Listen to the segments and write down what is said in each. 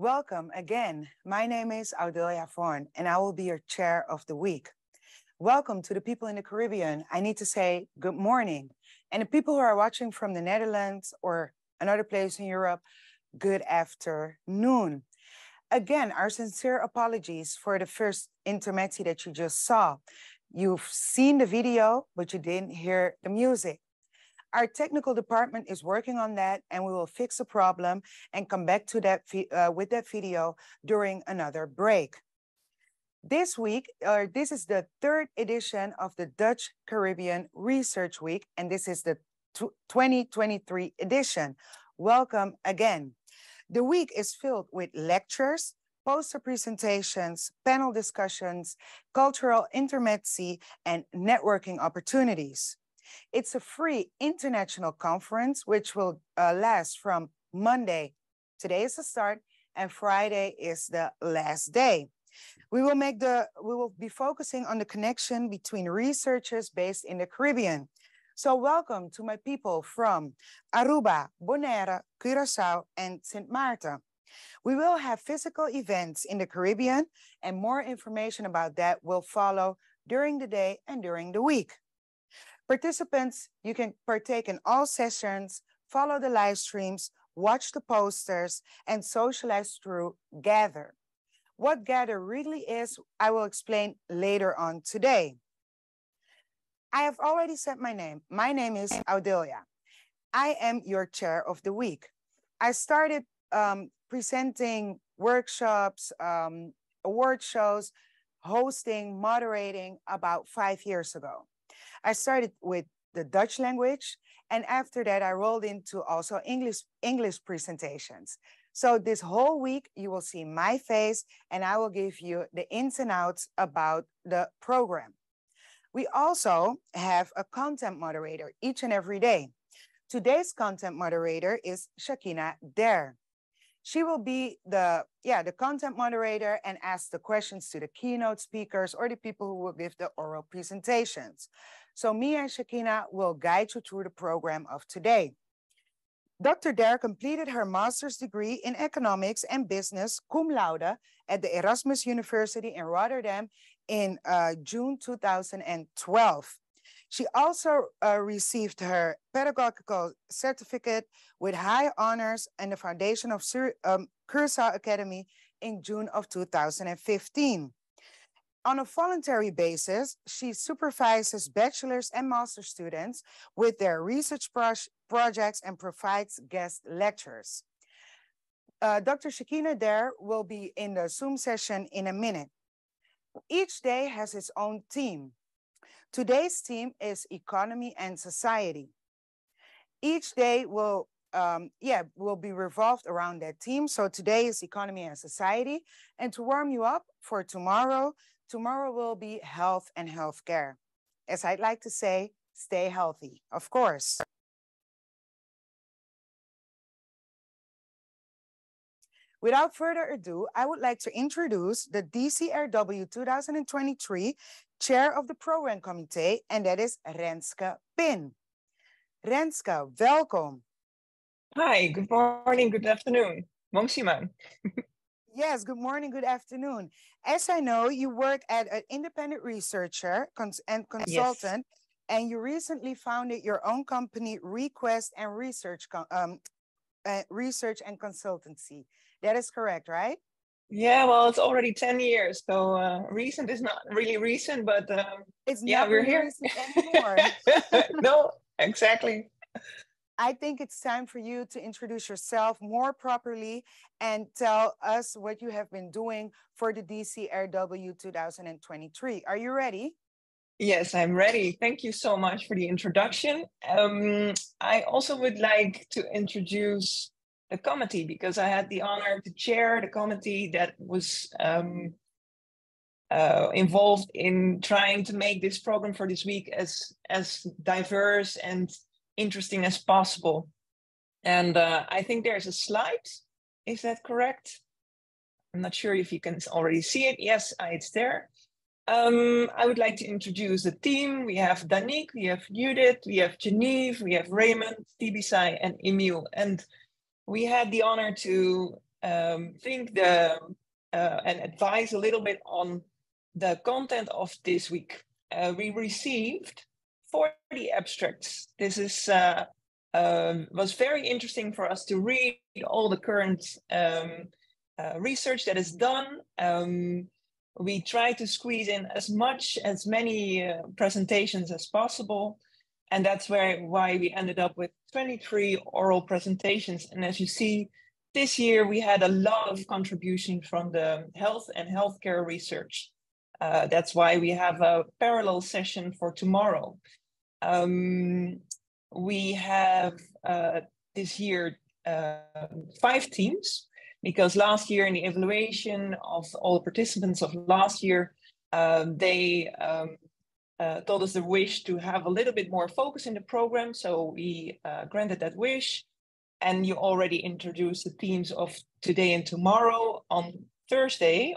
Welcome again. My name is Audilla Vaughn, and I will be your chair of the week. Welcome to the people in the Caribbean. I need to say good morning. And the people who are watching from the Netherlands or another place in Europe, good afternoon. Again, our sincere apologies for the first intermezzi that you just saw. You've seen the video, but you didn't hear the music. Our technical department is working on that, and we will fix the problem and come back to that with that video during another break. This week, this is the third edition of the Dutch Caribbean Research Week, and this is the 2023 edition. Welcome again. The week is filled with lectures, poster presentations, panel discussions, cultural intermezzi, and networking opportunities. It's a free international conference which will last from Monday. Today is the start, and Friday is the last day. We will be focusing on the connection between researchers based in the Caribbean. So welcome to my people from Aruba, Bonaire, Curacao, and Sint Maarten. We will have physical events in the Caribbean, and more information about that will follow during the day and during the week. Participants, you can partake in all sessions, follow the live streams, watch the posters, and socialize through Gather. What Gather really is, I will explain later on today. I have already said my name. My name is Audilla. I am your chair of the week. I started presenting workshops, award shows, hosting, moderating about 5 years ago. I started with the Dutch language, and after that, I rolled into also English presentations. So this whole week, you will see my face, and I will give you the ins and outs about the program. We also have a content moderator each and every day. Today's content moderator is Shakina Dare. She will be the content moderator and ask the questions to the keynote speakers or the people who will give the oral presentations. So me and Shakina will guide you through the program of today. Dr. Dare completed her master's degree in economics and business cum laude at the Erasmus University in Rotterdam in June 2012. She also received her pedagogical certificate with high honors in the foundation of Curacao Academy in June of 2015. On a voluntary basis, she supervises bachelor's and master's students with their research projects and provides guest lectures. Dr. Shakina Dare will be in the Zoom session in a minute. Each day has its own theme. Today's theme is economy and society. Each day will be revolved around that theme. So today is economy and society. And to warm you up for tomorrow will be health and healthcare. As I'd like to say, stay healthy, of course. Without further ado, I would like to introduce the DCRW 2023 Chair of the Program Committee, and that is Renske Pin. Renske, welkom. Hi, good morning, good afternoon. Monsiman. Yes, good morning, good afternoon. As I know, you work at an independent researcher and consultant, yes. And you recently founded your own company, Request and Research and Consultancy. That is correct, right? Yeah, well, it's already 10 years, so recent is not really recent, but it's yeah, not we're really here recent anymore. No, exactly. I think it's time for you to introduce yourself more properly and tell us what you have been doing for the DCRW 2023. Are you ready? Yes, I'm ready. Thank you so much for the introduction. I also would like to introduce the committee because I had the honor to chair the committee that was involved in trying to make this program for this week as diverse and interesting as possible. And I think there's a slide. Is that correct? I'm not sure if you can already see it. Yes, it's there. I would like to introduce the team. We have Danique, we have Judith, we have Genevieve, we have Raymond, Tibisai, and Emile. And we had the honor to think and advise a little bit on the content of this week. We received 40 abstracts. This is was very interesting for us to read all the current research that is done. We try to squeeze in as many presentations as possible. And that's why we ended up with 23 oral presentations. And as you see, this year we had a lot of contribution from the health and healthcare research. That's why we have a parallel session for tomorrow. We have this year 5 teams, because last year in the evaluation of all the participants of last year, they told us the wish to have a little bit more focus in the program. So we granted that wish. And you already introduced the themes of today and tomorrow. On Wednesday,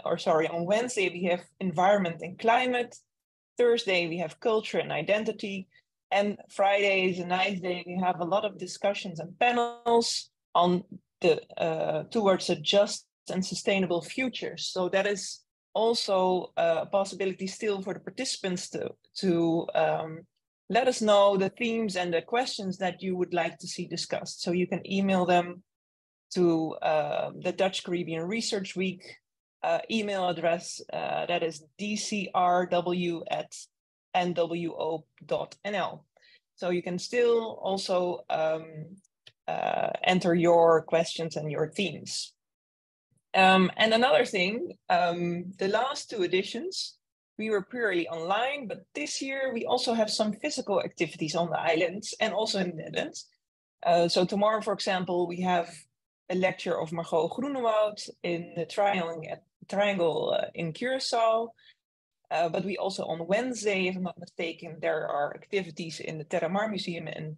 we have environment and climate. Thursday, we have culture and identity. And Friday is a nice day. We have a lot of discussions and panels on the towards a just and sustainable future. So that is also a possibility still for the participants to let us know the themes and the questions that you would like to see discussed. So you can email them to the Dutch Caribbean Research Week email address, that is dcrw@nwo.nl. So you can still also enter your questions and your themes. And another thing, the last 2 editions, we were purely online, but this year we also have some physical activities on the islands and also in the Netherlands. So tomorrow, for example, we have a lecture of Margot Groenewoud in the Triangle in Curacao. But we also on Wednesday, if I'm not mistaken, there are activities in the Terra Mar Museum in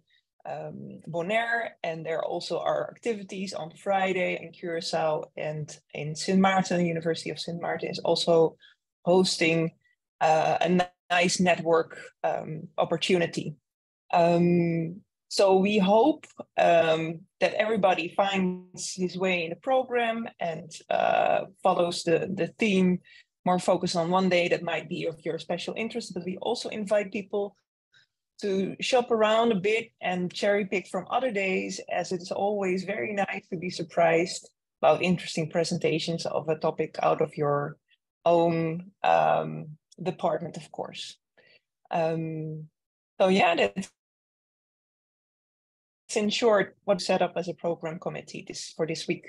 Bonaire, and there also are activities on Friday in Curacao, and in Sint Maarten. The University of Sint Maarten is also hosting a nice network opportunity. So we hope that everybody finds his way in the program and follows the theme, more focused on one day that might be of your special interest, but we also invite people to shop around a bit and cherry pick from other days, as it's always very nice to be surprised about interesting presentations of a topic out of your own department, of course. So yeah, that's in short what's set up as a program committee for this week.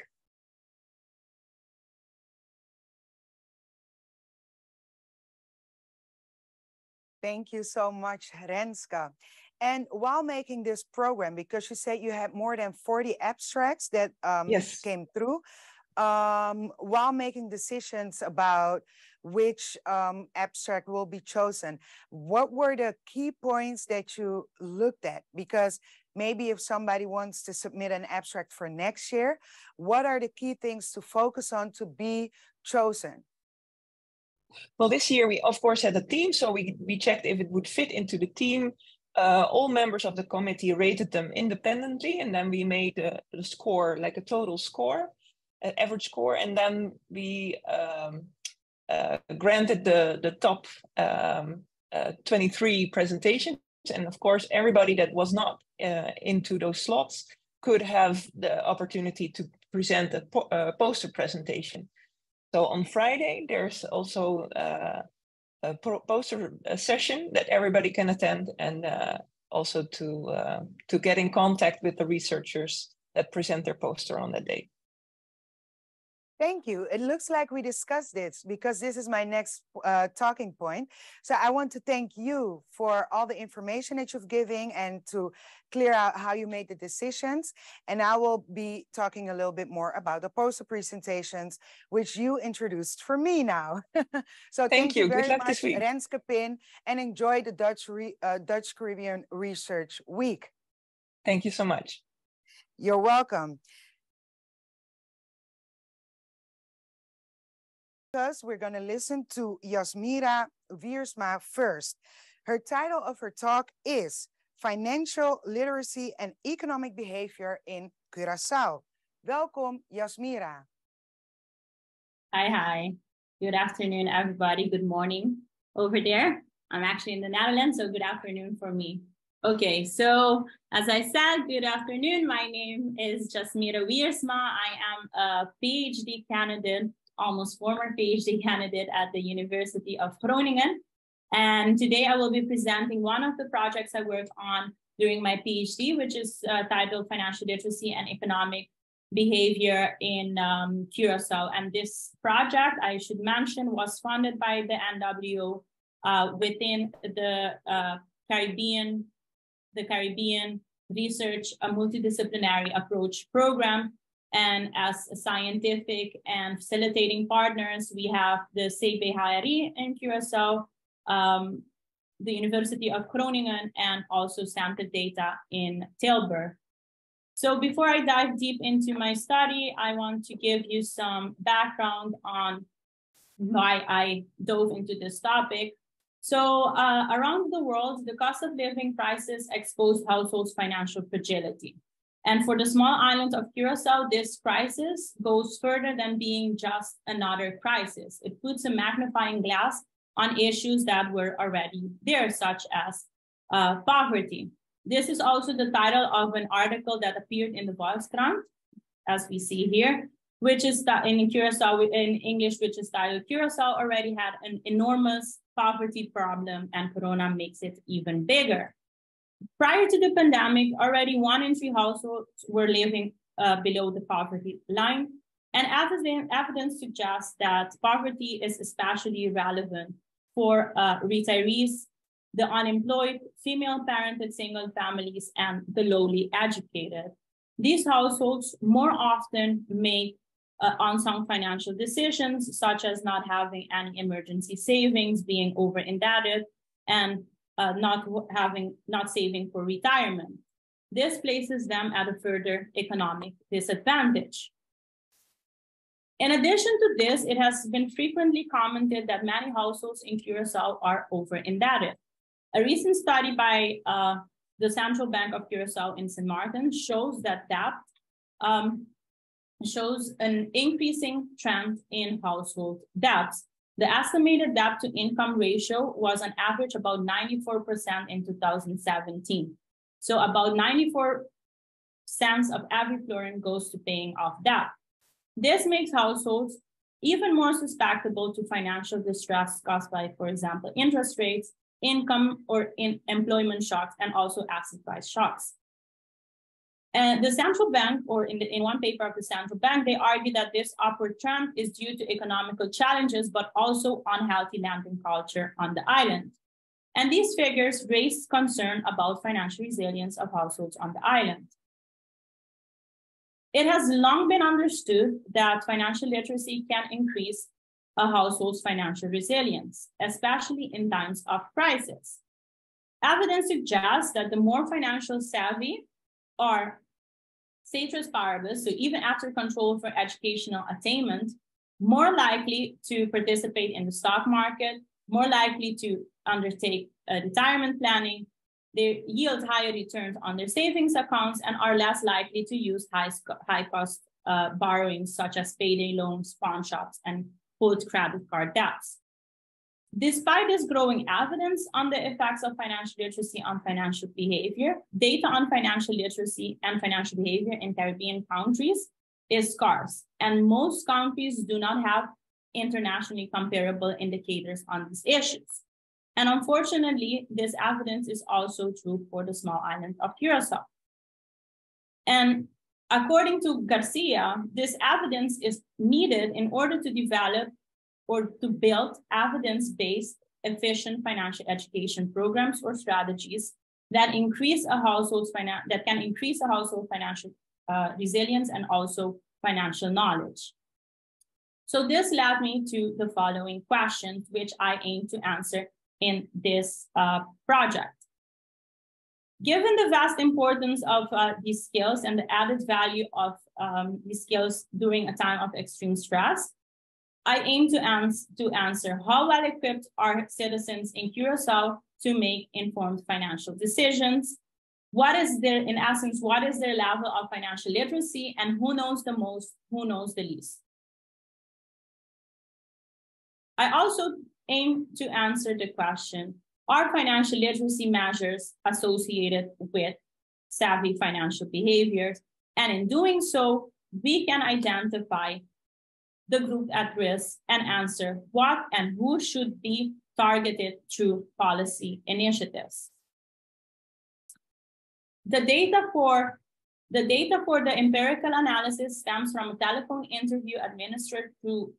Thank you so much, Renske. And while making this program, because you said you had more than 40 abstracts that yes. came through, while making decisions about which abstract will be chosen, what were the key points that you looked at? Because maybe if somebody wants to submit an abstract for next year, what are the key things to focus on to be chosen? Well, this year we of course had a theme, so we checked if it would fit into the theme. All members of the committee rated them independently, and then we made the score, like a total score, an average score, and then we granted the top 23 presentations. And of course, everybody that was not into those slots could have the opportunity to present a poster presentation. So on Friday, there's also a poster session that everybody can attend, and also to get in contact with the researchers that present their poster on that day. Thank you. It looks like we discussed this, because this is my next talking point. So I want to thank you for all the information that you've given and to clear out how you made the decisions. And I will be talking a little bit more about the poster presentations, which you introduced for me now. So thank you very much, Renske Pin, and enjoy the Dutch Caribbean Research Week. Thank you so much. You're welcome. Because we're going to listen to Jasmira Wiersma first. Her title of her talk is Financial Literacy and Economic Behavior in Curacao. Welkom, Jasmira. Hi. Good afternoon, everybody. Good morning over there. I'm actually in the Netherlands, so good afternoon for me. Okay, so as I said, good afternoon. My name is Jasmira Wiersma. I am a PhD candidate, almost former PhD candidate at the University of Groningen. And today I will be presenting one of the projects I worked on during my PhD, which is titled Financial Literacy and Economic Behavior in Curacao. And this project, I should mention, was funded by the NWO within the Caribbean Research Multidisciplinary Approach Program. And as a scientific and facilitating partners, we have the CPHRI in Curacao, the University of Groningen, and also Sample Data in Tilburg. So before I dive deep into my study, I want to give you some background on why I dove into this topic. So around the world, the cost of living crisis exposed households' financial fragility. And for the small island of Curacao, this crisis goes further than being just another crisis. It puts a magnifying glass on issues that were already there, such as poverty. This is also the title of an article that appeared in the Volkskrant, as we see here, which is in Curacao, in English, which is titled Curacao already had an enormous poverty problem and Corona makes it even bigger. Prior to the pandemic, already 1 in 3 households were living below the poverty line. And evidence suggests that poverty is especially relevant for retirees, the unemployed, female-parented single families, and the lowly educated. These households more often make unsung financial decisions, such as not having any emergency savings, being over-indebted, and not saving for retirement. This places them at a further economic disadvantage. In addition to this, it has been frequently commented that many households in Curacao are over-indebted. A recent study by the Central Bank of Curacao in St. Martin shows that debt shows an increasing trend in household debts. The estimated debt to income ratio was on average about 94% in 2017. So about 94 cents of every florin goes to paying off debt. This makes households even more susceptible to financial distress caused by, for example, interest rates, income or employment shocks, and also asset price shocks. And the central bank, or in one paper of the central bank, they argue that this upward trend is due to economical challenges, but also unhealthy lending culture on the island. And these figures raise concern about financial resilience of households on the island. It has long been understood that financial literacy can increase a household's financial resilience, especially in times of crisis. Evidence suggests that the more financial savvy are ceteris paribus, so even after control for educational attainment, more likely to participate in the stock market, more likely to undertake retirement planning, they yield higher returns on their savings accounts and are less likely to use high-cost borrowings such as payday loans, pawn shops, and full credit card debts. Despite this growing evidence on the effects of financial literacy on financial behavior, data on financial literacy and financial behavior in Caribbean countries is scarce, and most countries do not have internationally comparable indicators on these issues. And unfortunately, this evidence is also true for the small island of Curacao. And according to Garcia, this evidence is needed in order to develop or to build evidence-based, efficient financial education programs or strategies that increase a household's financial resilience and also financial knowledge. So this led me to the following questions, which I aim to answer in this project. Given the vast importance of these skills and the added value of these skills during a time of extreme stress, I aim to answer how well equipped are citizens in Curacao to make informed financial decisions. What is their, in essence, what is their level of financial literacy, and who knows the most, who knows the least? I also aim to answer the question, are financial literacy measures associated with savvy financial behaviors? And in doing so, we can identify the group at risk and answer what and who should be targeted through policy initiatives. The data for the empirical analysis stems from a telephone interview administered through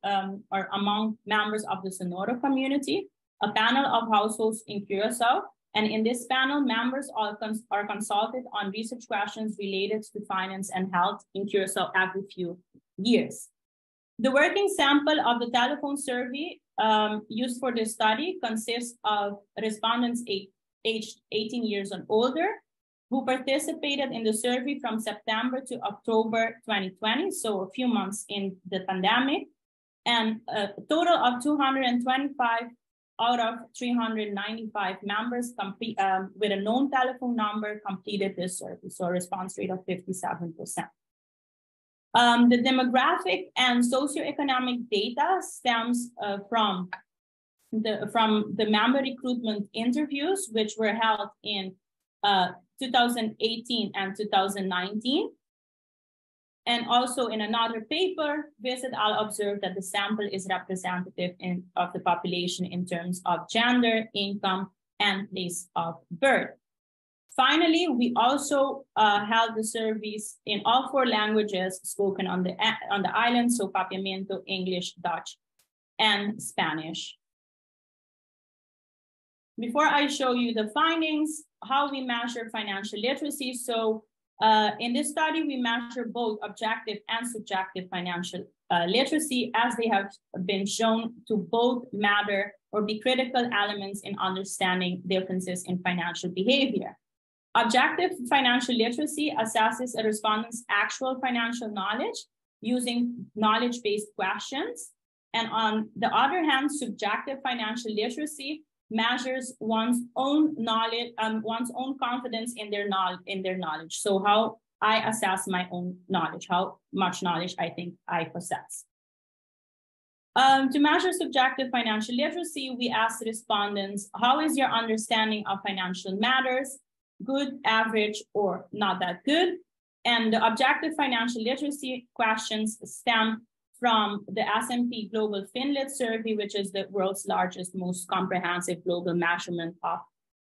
or among members of the Sonoro community, a panel of households in Curacao. And in this panel, members are consulted on research questions related to finance and health in Curacao every few years. The working sample of the telephone survey used for this study consists of respondents aged 18 years and older, who participated in the survey from September to October 2020, so a few months in the pandemic, and a total of 225 out of 395 members with a known telephone number completed this survey, so a response rate of 57%. The demographic and socioeconomic data stems from the member recruitment interviews, which were held in 2018 and 2019. And also in another paper, Visit Al observed that the sample is representative of the population in terms of gender, income, and place of birth. Finally, we also held the surveys in all 4 languages spoken on the island, so Papiamento, English, Dutch, and Spanish. Before I show you the findings, how we measure financial literacy. So in this study, we measure both objective and subjective financial literacy, as they have been shown to both matter or be critical elements in understanding differences in financial behavior. Objective financial literacy assesses a respondent's actual financial knowledge using knowledge-based questions. And on the other hand, subjective financial literacy measures one's own knowledge, one's own confidence in their knowledge. So how I assess my own knowledge, how much knowledge I think I possess. To measure subjective financial literacy, we asked respondents, how is your understanding of financial matters? Good, average, or not that good? And the objective financial literacy questions stem from the S&P Global FinLit survey, which is the world's largest, most comprehensive global measurement of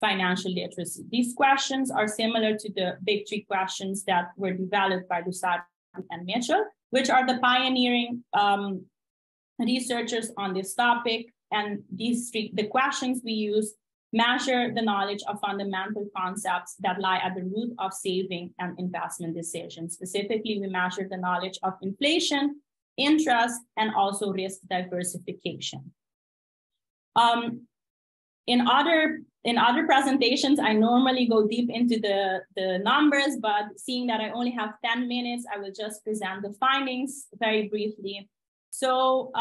financial literacy. These questions are similar to the big 3 questions that were developed by Rousseau and Mitchell, which are the pioneering researchers on this topic. And the questions we use measure the knowledge of fundamental concepts that lie at the root of saving and investment decisions. Specifically, we measure the knowledge of inflation, interest, and also risk diversification. In other presentations, I normally go deep into the numbers, but seeing that I only have 10 minutes, I will just present the findings very briefly. So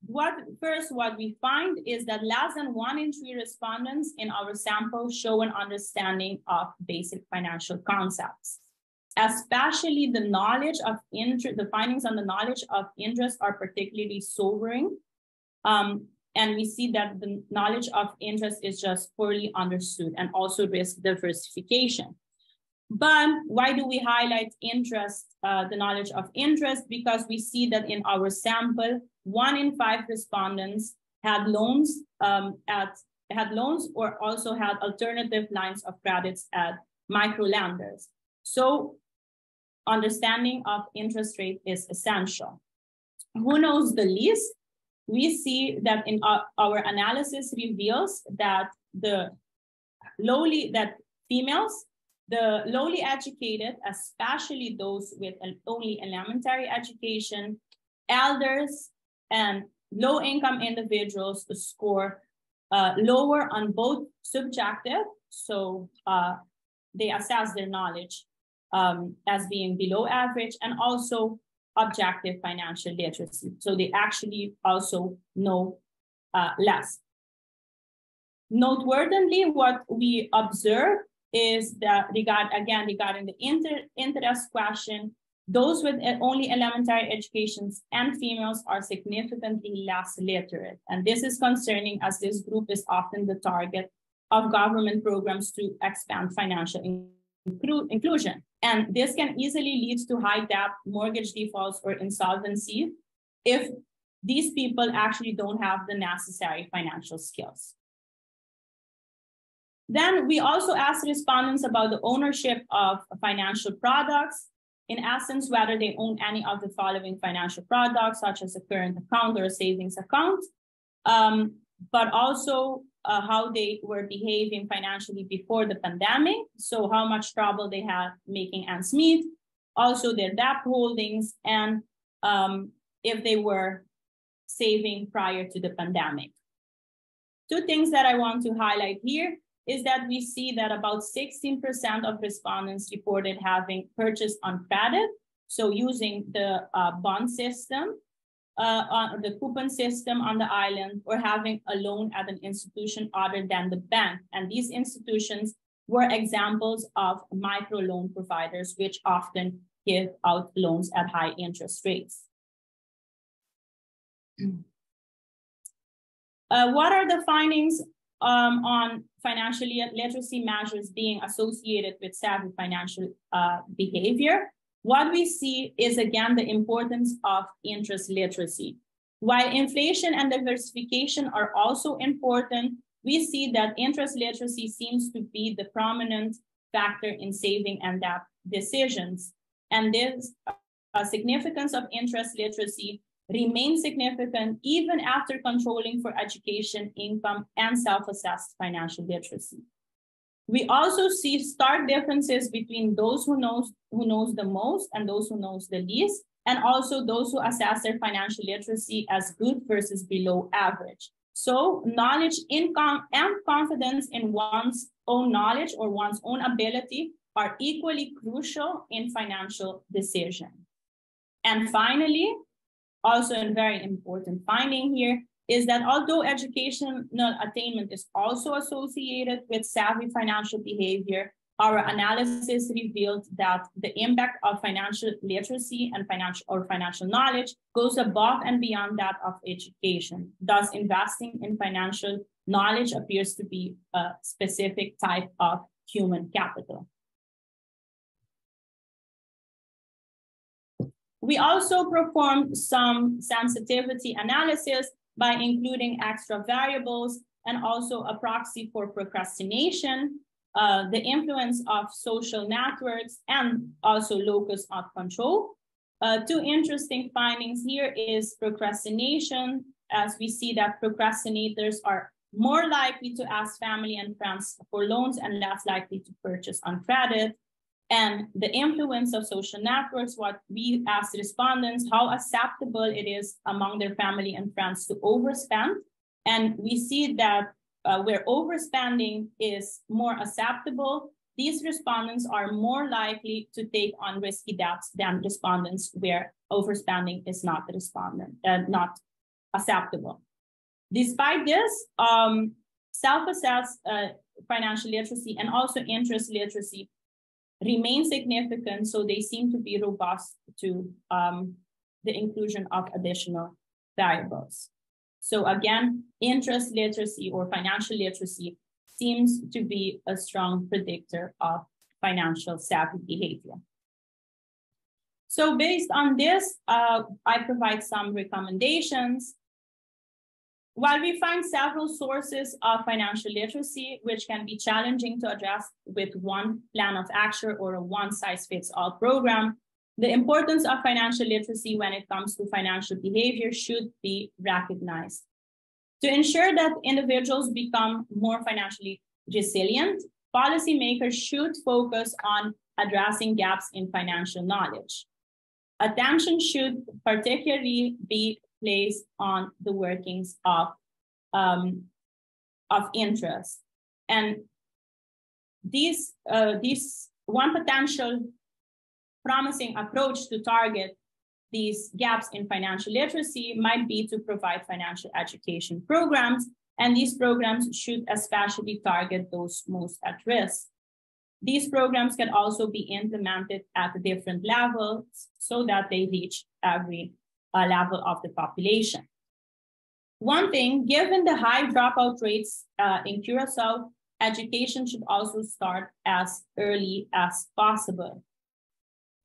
what we find is that less than 1 in 3 respondents in our sample show an understanding of basic financial concepts. Especially the knowledge of interest, the findings on the knowledge of interest are particularly sobering. And we see that the knowledge of interest is just poorly understood, and also risk diversification. But why do we highlight interest, the knowledge of interest? Because we see that in our sample, 1 in 5 respondents had loans or also had alternative lines of credits at micro lenders. So understanding of interest rate is essential. Who knows the least? We see that in our analysis reveals that females, the lowly educated, especially those with only elementary education, elders, and low-income individuals score lower on both subjective, so they assess their knowledge as being below average, and also objective financial literacy. So they actually also know less. Noteworthy, what we observe is that regarding the interest question, Those with only elementary educations and females are significantly less literate. And this is concerning as this group is often the target of government programs to expand financial inclusion. And this can easily lead to high debt, mortgage defaults, or insolvency if these people actually don't have the necessary financial skills. Then we also asked respondents about the ownership of financial products. In essence, whether they own any of the following financial products, such as a current account or a savings account, but also how they were behaving financially before the pandemic. So how much trouble they had making ends meet, also their debt holdings, and if they were saving prior to the pandemic. Two things that I want to highlight here is that we see that about 16% of respondents reported having purchased on credit, so using the bond system, on the coupon system on the island, or having a loan at an institution other than the bank. And these institutions were examples of microloan providers, which often give out loans at high interest rates. What are the findings on financial literacy measures being associated with savvy financial behavior? What we see is, again, the importance of interest literacy. While inflation and diversification are also important, we see that interest literacy seems to be the prominent factor in saving and debt decisions. And this significance of interest literacy remains significant even after controlling for education, income, and self-assessed financial literacy. We also see stark differences between those who knows the most and those who knows the least, and also those who assess their financial literacy as good versus below average. So knowledge, income, and confidence in one's own knowledge or one's own ability are equally crucial in financial decision. And finally, also a very important finding here is that although educational attainment is also associated with savvy financial behavior, our analysis revealed that the impact of financial literacy and financial knowledge goes above and beyond that of education. Thus, investing in financial knowledge appears to be a specific type of human capital. We also performed some sensitivity analysis by including extra variables and also a proxy for procrastination, the influence of social networks, and also locus of control. Two interesting findings here is procrastination, as we see that procrastinators are more likely to ask family and friends for loans and less likely to purchase on credit. And the influence of social networks, what we asked respondents, how acceptable it is among their family and friends to overspend. And we see that where overspending is more acceptable, these respondents are more likely to take on risky debts than respondents where overspending is not not acceptable. Despite this, self-assessed financial literacy and also interest literacy remain significant, so they seem to be robust to the inclusion of additional variables. So again, interest literacy or financial literacy seems to be a strong predictor of financial savvy behavior. So based on this, I provide some recommendations. While we find several sources of financial literacy, which can be challenging to address with one plan of action or a one-size-fits-all program, the importance of financial literacy when it comes to financial behavior should be recognized. To ensure that individuals become more financially resilient, policymakers should focus on addressing gaps in financial knowledge. Attention should particularly be placed on the workings of interest. And these one potential promising approach to target these gaps in financial literacy might be to provide financial education programs, and these programs should especially target those most at risk. These programs can also be implemented at different levels so that they reach every level of the population. One thing, given the high dropout rates in Curacao, education should also start as early as possible.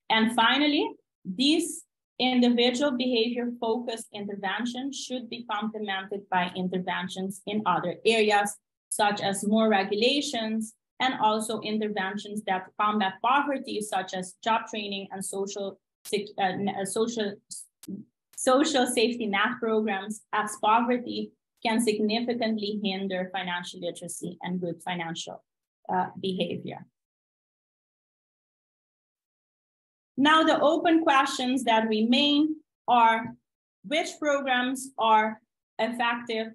And finally, these individual behavior-focused interventions should be complemented by interventions in other areas, such as more regulations, and also interventions that combat poverty, such as job training and social safety net programs, as poverty can significantly hinder financial literacy and good financial behavior. Now, the open questions that remain are: which programs are effective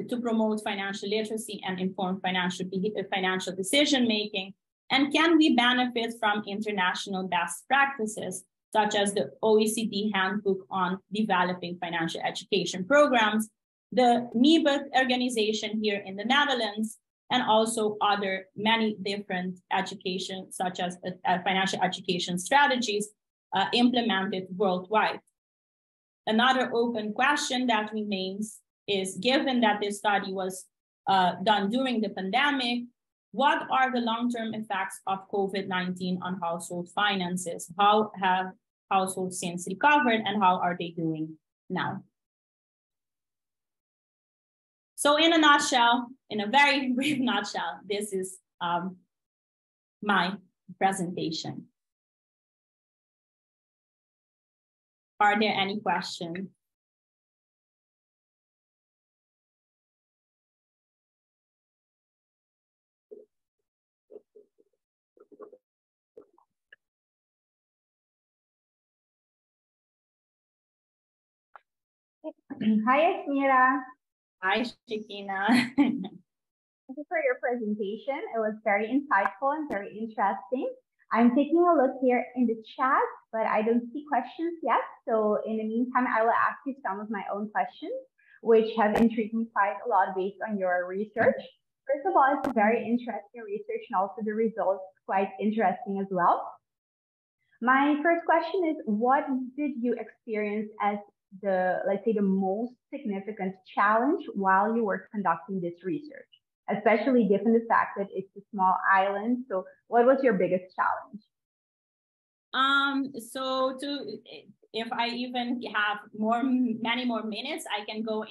to promote financial literacy and inform financial decision-making? And can we benefit from international best practices, such as the OECD Handbook on Developing Financial Education Programs, the NIBUD organization here in the Netherlands, and also many different education, such as financial education strategies implemented worldwide. Another open question that remains is, given that this study was done during the pandemic, what are the long-term effects of COVID-19 on household finances? How have households since recovered, and how are they doing now? So in a nutshell, in a very brief nutshell, this is my presentation. Are there any questions? Hi, Jasmira. Hi, Shikina. Thank you for your presentation. It was very insightful and very interesting. I'm taking a look here in the chat, but I don't see questions yet. So in the meantime, I will ask you some of my own questions, which have intrigued me quite a lot based on your research. First of all, it's very interesting research, and also the results quite interesting as well. My first question is, what did you experience as let's say the most significant challenge while you were conducting this research, especially given the fact that it's a small island? So what was your biggest challenge? If I even have many more minutes, I can go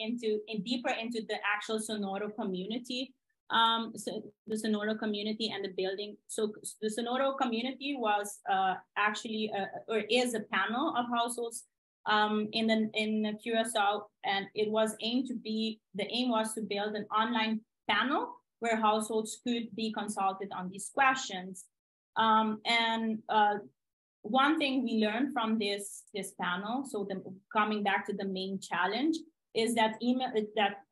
deeper into the actual Sonoro community. So the Sonoro community and the building. So the Sonoro community was actually or is a panel of households in Curacao, and it was the aim was to build an online panel where households could be consulted on these questions. One thing we learned from this panel, so coming back to the main challenge, is that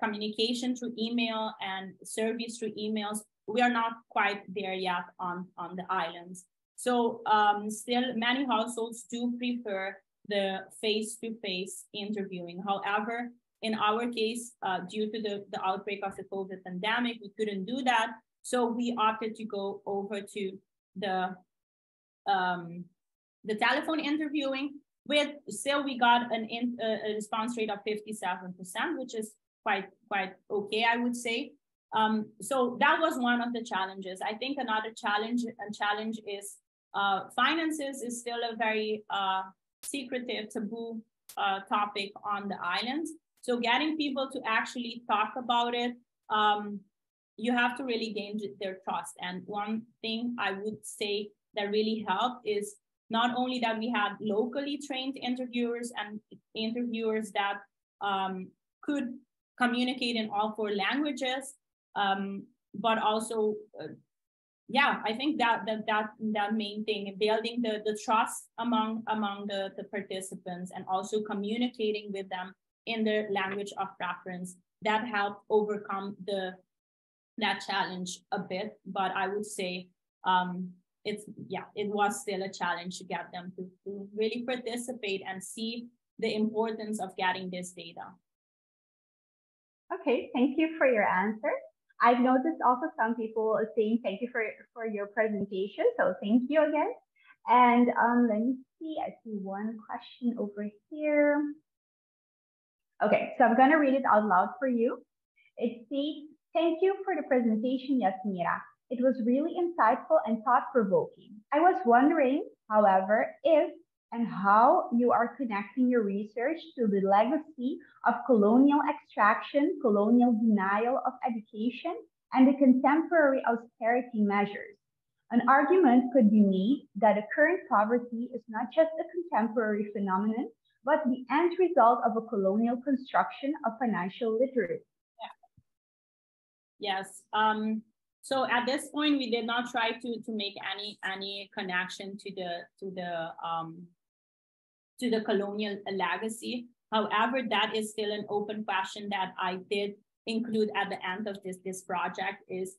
communication through email and service through emails, we are not quite there yet on the islands. So still many households do prefer the face-to-face interviewing. However, in our case, due to the outbreak of the COVID pandemic, we couldn't do that. So we opted to go over to the telephone interviewing. We got a response rate of 57%, which is quite okay, I would say. So that was one of the challenges. I think another challenge is finances is still a very secretive, taboo topic on the islands. So getting people to actually talk about it, you have to really gain their trust. And one thing I would say that really helped is not only that we had locally trained interviewers and interviewers that could communicate in all 4 languages, but also, I think that main thing, building the trust among the participants and also communicating with them in their language of preference, that helped overcome that challenge a bit. But I would say it was still a challenge to get them to really participate and see the importance of getting this data. Okay, thank you for your answer. I've noticed also some people saying thank you for your presentation. So thank you again. And let me see, I see one question over here. Okay, so I'm gonna read it out loud for you. It states, thank you for the presentation, Jasmira. It was really insightful and thought-provoking. I was wondering, however, if and how you are connecting your research to the legacy of colonial extraction, colonial denial of education, and the contemporary austerity measures. An argument could be made that the current poverty is not just a contemporary phenomenon, but the end result of a colonial construction of financial literacy. Yes. So at this point, we did not try to make any connection to the colonial legacy. However, that is still an open question that I did include at the end of this project. Is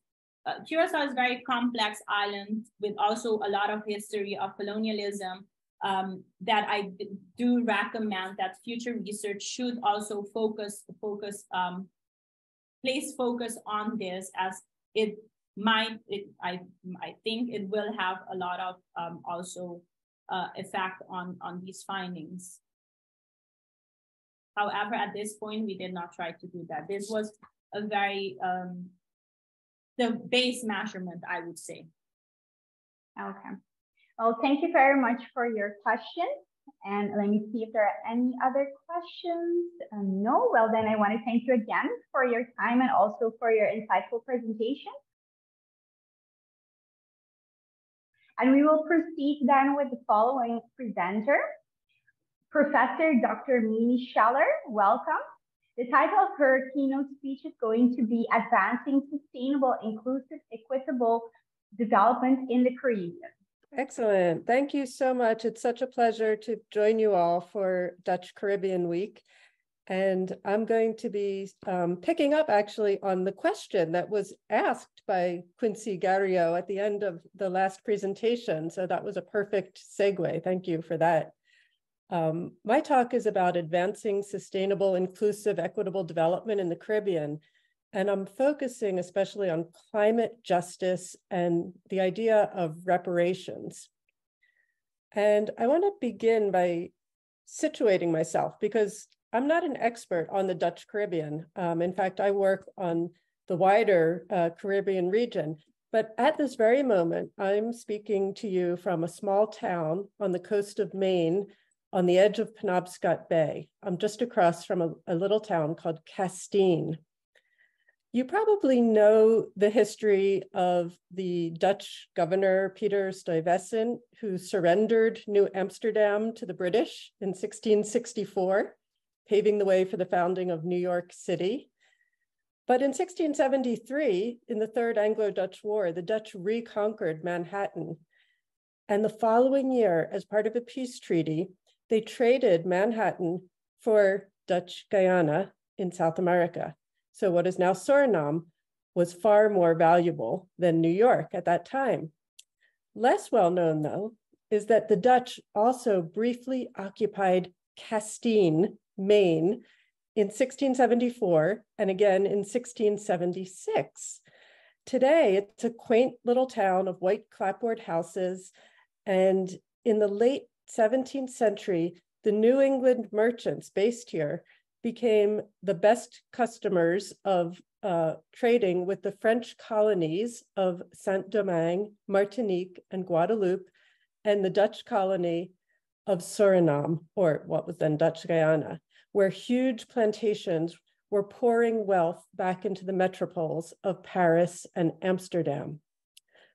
Curacao is a very complex island with also a lot of history of colonialism. That I do recommend that future research should also place focus on this, as I think it will have a lot of also effect on these findings. However, at this point, we did not try to do that. This was a very, the base measurement, I would say. Okay. Well, thank you very much for your question. And let me see if there are any other questions. No, well then I want to thank you again for your time and also for your insightful presentation. And we will proceed then with the following presenter, Professor Dr. Mimi Scheller. Welcome. The title of her keynote speech is going to be Advancing Sustainable, Inclusive, Equitable Development in the Caribbean. Excellent. Thank you so much. It's such a pleasure to join you all for Dutch Caribbean Week. And I'm going to be picking up actually on the question that was asked by Quincy Garrio at the end of the last presentation. So that was a perfect segue. Thank you for that. My talk is about advancing sustainable, inclusive, equitable development in the Caribbean. And I'm focusing especially on climate justice and the idea of reparations. And I want to begin by situating myself because I'm not an expert on the Dutch Caribbean. In fact, I work on the wider Caribbean region. But at this very moment, I'm speaking to you from a small town on the coast of Maine on the edge of Penobscot Bay. I'm just across from a little town called Castine. You probably know the history of the Dutch governor, Peter Stuyvesant, who surrendered New Amsterdam to the British in 1664, paving the way for the founding of New York City. But in 1673, in the Third Anglo-Dutch War, the Dutch reconquered Manhattan. And the following year, as part of a peace treaty, they traded Manhattan for Dutch Guyana in South America. So what is now Suriname was far more valuable than New York at that time. Less well known, though, is that the Dutch also briefly occupied Castine, Maine, in 1674 and again in 1676. Today, it's a quaint little town of white clapboard houses, and in the late 17th century, the New England merchants based here became the best customers of trading with the French colonies of Saint-Domingue, Martinique, and Guadeloupe, and the Dutch colony of Suriname, or what was then Dutch Guyana, where huge plantations were pouring wealth back into the metropoles of Paris and Amsterdam.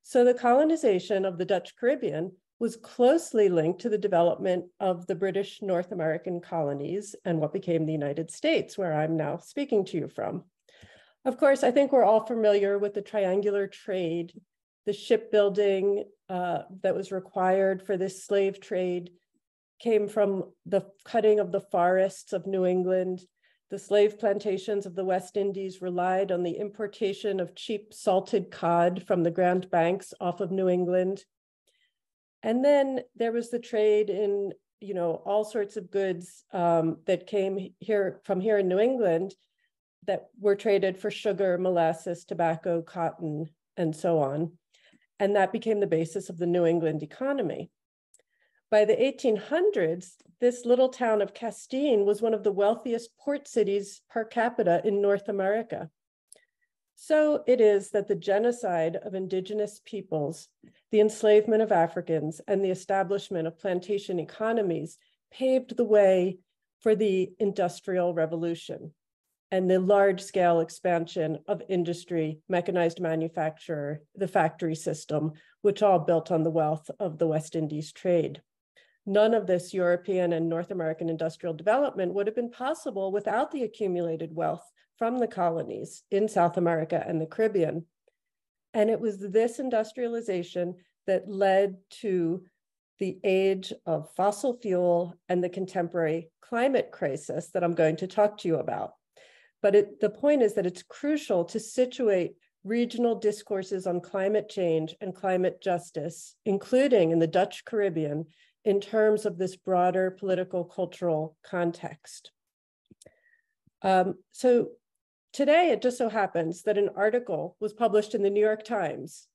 So the colonization of the Dutch Caribbean was closely linked to the development of the British North American colonies and what became the United States, where I'm now speaking to you from. Of course, I think we're all familiar with the triangular trade, the shipbuilding that was required for this slave trade came from the cutting of the forests of New England. The slave plantations of the West Indies relied on the importation of cheap salted cod from the Grand Banks off of New England. And then there was the trade in, all sorts of goods that came here from here in New England that were traded for sugar, molasses, tobacco, cotton, and so on. And that became the basis of the New England economy. By the 1800s, this little town of Castine was one of the wealthiest port cities per capita in North America. So it is that the genocide of indigenous peoples, the enslavement of Africans, and the establishment of plantation economies paved the way for the Industrial Revolution and the large-scale expansion of industry, mechanized manufacture, the factory system, which all built on the wealth of the West Indies trade. None of this European and North American industrial development would have been possible without the accumulated wealth from the colonies in South America and the Caribbean. And it was this industrialization that led to the age of fossil fuel and the contemporary climate crisis that I'm going to talk to you about. But the point is that it's crucial to situate regional discourses on climate change and climate justice, including in the Dutch Caribbean, in terms of this broader political cultural context. So today, it just so happens that an article was published in the New York Times,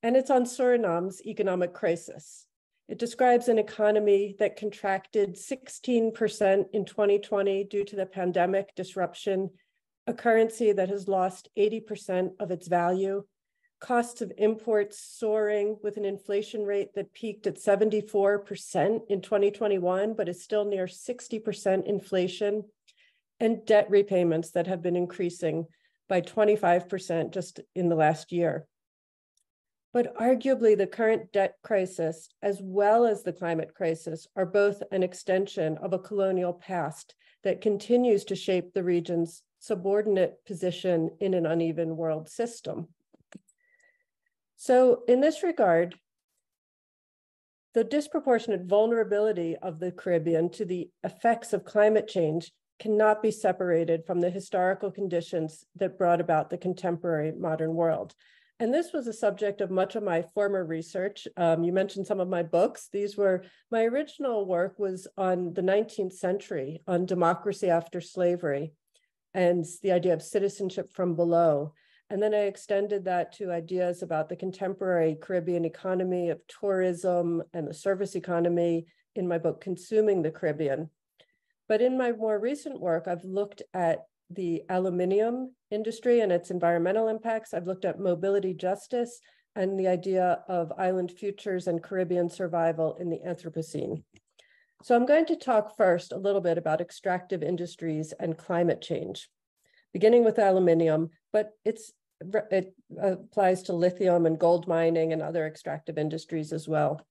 and it's on Suriname's economic crisis. It describes an economy that contracted 16% in 2020 due to the pandemic disruption, a currency that has lost 80% of its value, costs of imports soaring with an inflation rate that peaked at 74% in 2021, but is still near 60% inflation, and debt repayments that have been increasing by 25% just in the last year. But arguably, the current debt crisis, as well as the climate crisis, are both an extension of a colonial past that continues to shape the region's subordinate position in an uneven world system. So in this regard, the disproportionate vulnerability of the Caribbean to the effects of climate change cannot be separated from the historical conditions that brought about the contemporary modern world. And this was a subject of much of my former research. You mentioned some of my books. My original work was on the 19th century, on democracy after slavery, and the idea of citizenship from below. And then I extended that to ideas about the contemporary Caribbean economy of tourism and the service economy in my book, Consuming the Caribbean. But in my more recent work, I've looked at the aluminium industry and its environmental impacts. I've looked at mobility justice and the idea of island futures and Caribbean survival in the Anthropocene. So I'm going to talk first a little bit about extractive industries and climate change, beginning with aluminium, but it applies to lithium and gold mining and other extractive industries as well.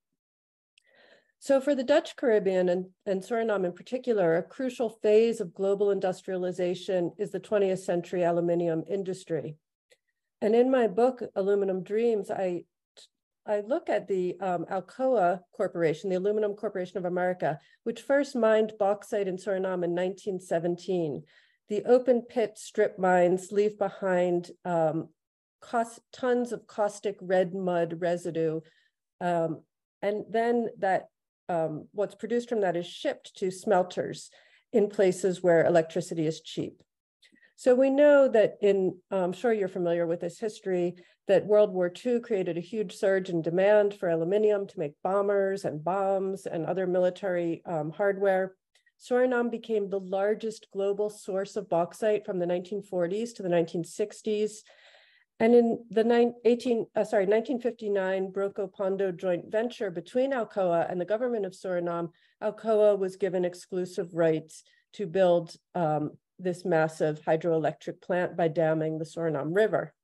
So for the Dutch Caribbean and Suriname in particular, a crucial phase of global industrialization is the 20th century aluminium industry. And in my book, Aluminum Dreams, I look at the Alcoa Corporation, the Aluminum Corporation of America, which first mined bauxite in Suriname in 1917. The open pit strip mines leave behind tons of caustic red mud residue. And then what's produced from that is shipped to smelters in places where electricity is cheap. So we know that I'm sure you're familiar with this history, that World War II created a huge surge in demand for aluminium to make bombers and bombs and other military hardware. Suriname became the largest global source of bauxite from the 1940s to the 1960s. And in the 1959 Broco Pondo joint venture between Alcoa and the government of Suriname, Alcoa was given exclusive rights to build this massive hydroelectric plant by damming the Suriname River.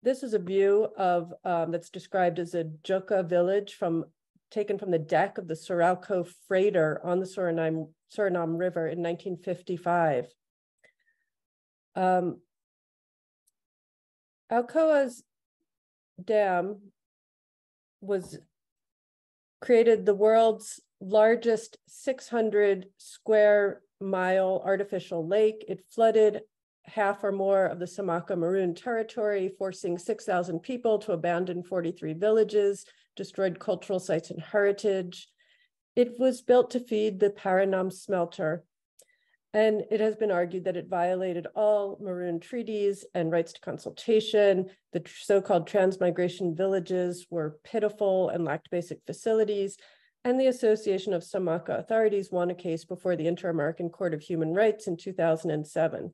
This is a view of that's described as a Joka village taken from the deck of the Suralco freighter on the Suriname River in 1955. Alcoa's dam created the world's largest 600 square mile artificial lake. It flooded half or more of the Samaka Maroon territory, forcing 6,000 people to abandon 43 villages, destroyed cultural sites and heritage. It was built to feed the Paranam smelter. And it has been argued that it violated all Maroon treaties and rights to consultation. The so-called transmigration villages were pitiful and lacked basic facilities. And the Association of Samaka Authorities won a case before the Inter-American Court of Human Rights in 2007.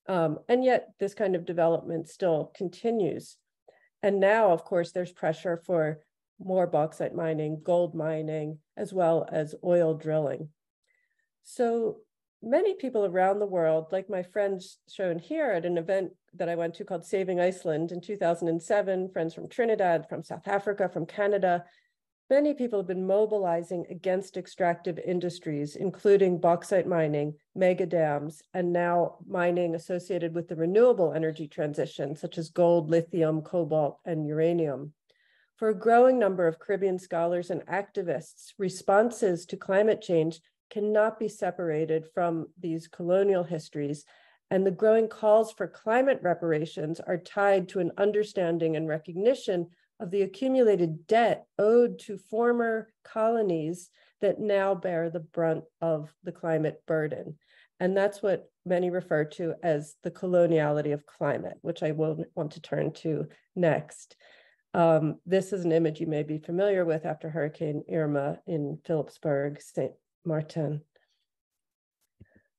And yet this kind of development still continues. And now, of course, there's pressure for more bauxite mining, gold mining, as well as oil drilling. So many people around the world, like my friends shown here at an event that I went to called Saving Iceland in 2007, friends from Trinidad, from South Africa, from Canada, many people have been mobilizing against extractive industries, including bauxite mining, mega dams, and now mining associated with the renewable energy transition, such as gold, lithium, cobalt, and uranium. For a growing number of Caribbean scholars and activists, responses to climate change cannot be separated from these colonial histories, and the growing calls for climate reparations are tied to an understanding and recognition of the accumulated debt owed to former colonies that now bear the brunt of the climate burden. And that's what many refer to as the coloniality of climate, which I will want to turn to next. This is an image you may be familiar with after Hurricane Irma in Phillipsburg, St. Martin.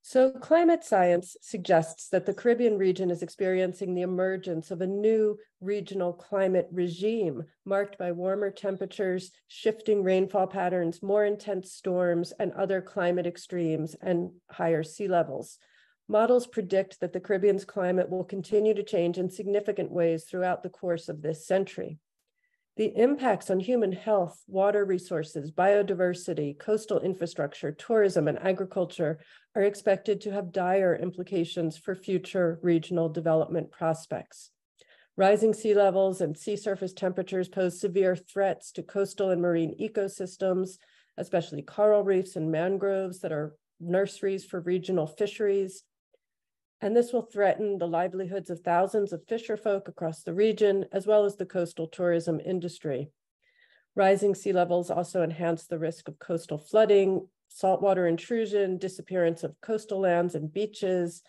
So climate science suggests that the Caribbean region is experiencing the emergence of a new regional climate regime marked by warmer temperatures, shifting rainfall patterns, more intense storms, and other climate extremes and higher sea levels. Models predict that the Caribbean's climate will continue to change in significant ways throughout the course of this century. The impacts on human health, water resources, biodiversity, coastal infrastructure, tourism, and agriculture are expected to have dire implications for future regional development prospects. Rising sea levels and sea surface temperatures pose severe threats to coastal and marine ecosystems, especially coral reefs and mangroves that are nurseries for regional fisheries. And this will threaten the livelihoods of thousands of fisherfolk across the region, as well as the coastal tourism industry. Rising sea levels also enhance the risk of coastal flooding, saltwater intrusion, disappearance of coastal lands and beaches,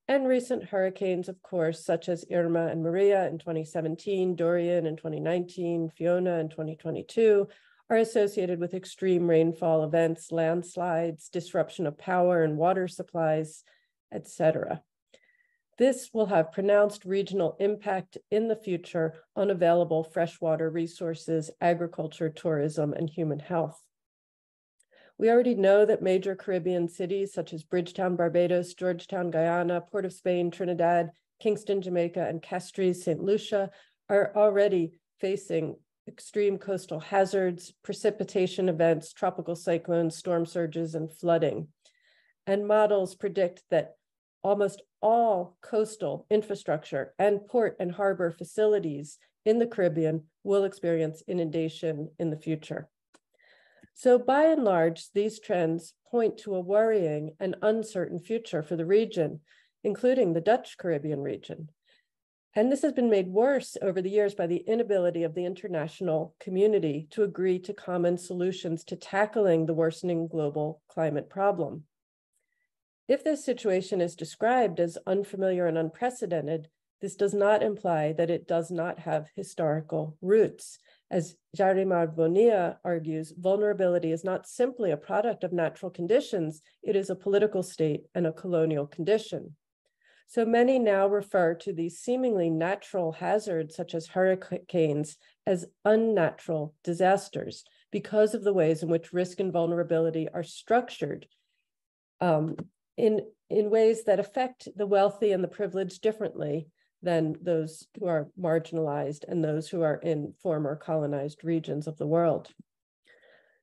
and recent hurricanes, of course, such as Irma and Maria in 2017, Dorian in 2019, Fiona in 2022, are associated with extreme rainfall events, landslides, disruption of power and water supplies, etc. This will have pronounced regional impact in the future on available freshwater resources, agriculture, tourism, and human health. We already know that major Caribbean cities such as Bridgetown, Barbados, Georgetown, Guyana, Port of Spain, Trinidad, Kingston, Jamaica, and Castries, St. Lucia are already facing extreme coastal hazards, precipitation events, tropical cyclones, storm surges, and flooding. And models predict that almost all coastal infrastructure and port and harbor facilities in the Caribbean will experience inundation in the future. So by and large, these trends point to a worrying and uncertain future for the region, including the Dutch Caribbean region. And this has been made worse over the years by the inability of the international community to agree to common solutions to tackling the worsening global climate problem. If this situation is described as unfamiliar and unprecedented, this does not imply that it does not have historical roots. As Jasmira Wiersma argues, vulnerability is not simply a product of natural conditions, it is a political state and a colonial condition. So many now refer to these seemingly natural hazards, such as hurricanes, as unnatural disasters because of the ways in which risk and vulnerability are structured in ways that affect the wealthy and the privileged differently than those who are marginalized and those who are in former colonized regions of the world.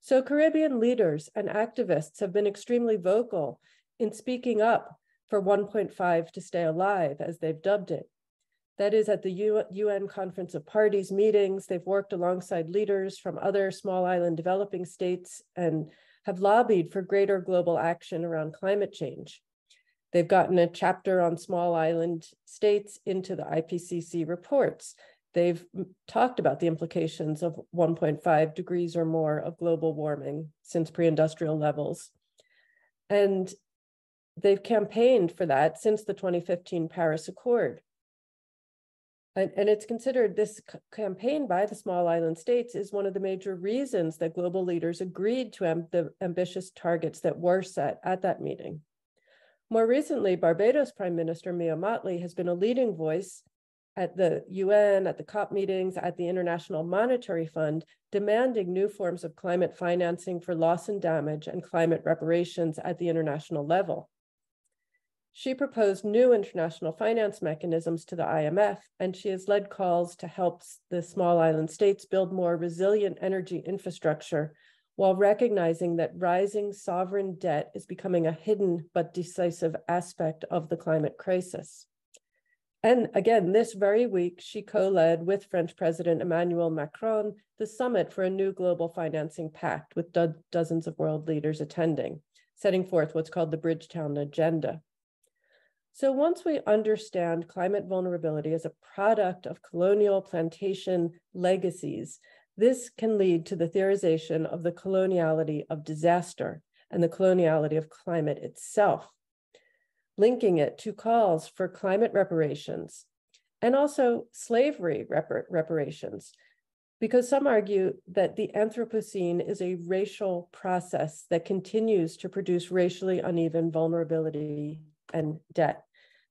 So Caribbean leaders and activists have been extremely vocal in speaking up for 1.5 to stay alive, as they've dubbed it. That is, at the UN Conference of Parties meetings, they've worked alongside leaders from other small island developing states and have lobbied for greater global action around climate change. They've gotten a chapter on small island states into the IPCC reports. They've talked about the implications of 1.5 degrees or more of global warming since pre-industrial levels. And they've campaigned for that since the 2015 Paris Accord. And it's considered, this campaign by the small island states is one of the major reasons that global leaders agreed to the ambitious targets that were set at that meeting. More recently, Barbados Prime Minister Mia Mottley has been a leading voice at the UN, at the COP meetings, at the International Monetary Fund, demanding new forms of climate financing for loss and damage and climate reparations at the international level. She proposed new international finance mechanisms to the IMF, and she has led calls to help the small island states build more resilient energy infrastructure, while recognizing that rising sovereign debt is becoming a hidden but decisive aspect of the climate crisis. And again, this very week, she co-led with French President Emmanuel Macron the summit for a new global financing pact with dozens of world leaders attending, setting forth what's called the Bridgetown Agenda. So once we understand climate vulnerability as a product of colonial plantation legacies, this can lead to the theorization of the coloniality of disaster and the coloniality of climate itself, linking it to calls for climate reparations and also slavery reparations, because some argue that the Anthropocene is a racial process that continues to produce racially uneven vulnerability and debt.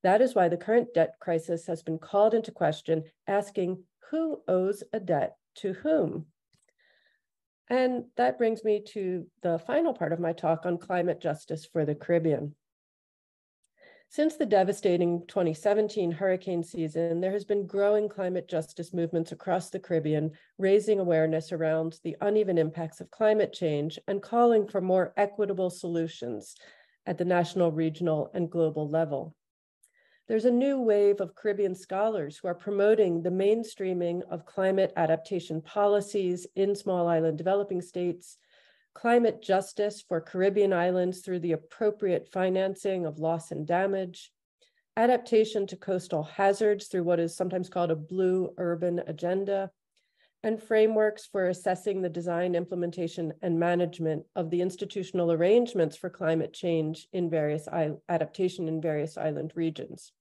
That is why the current debt crisis has been called into question, asking who owes a debt to whom? And that brings me to the final part of my talk on climate justice for the Caribbean. Since the devastating 2017 hurricane season, there has been growing climate justice movements across the Caribbean, raising awareness around the uneven impacts of climate change and calling for more equitable solutions at the national, regional, and global level. There's a new wave of Caribbean scholars who are promoting the mainstreaming of climate adaptation policies in small island developing states, climate justice for Caribbean islands through the appropriate financing of loss and damage, adaptation to coastal hazards through what is sometimes called a blue urban agenda, and frameworks for assessing the design, implementation, and management of the institutional arrangements for climate change in various adaptation in various island regions.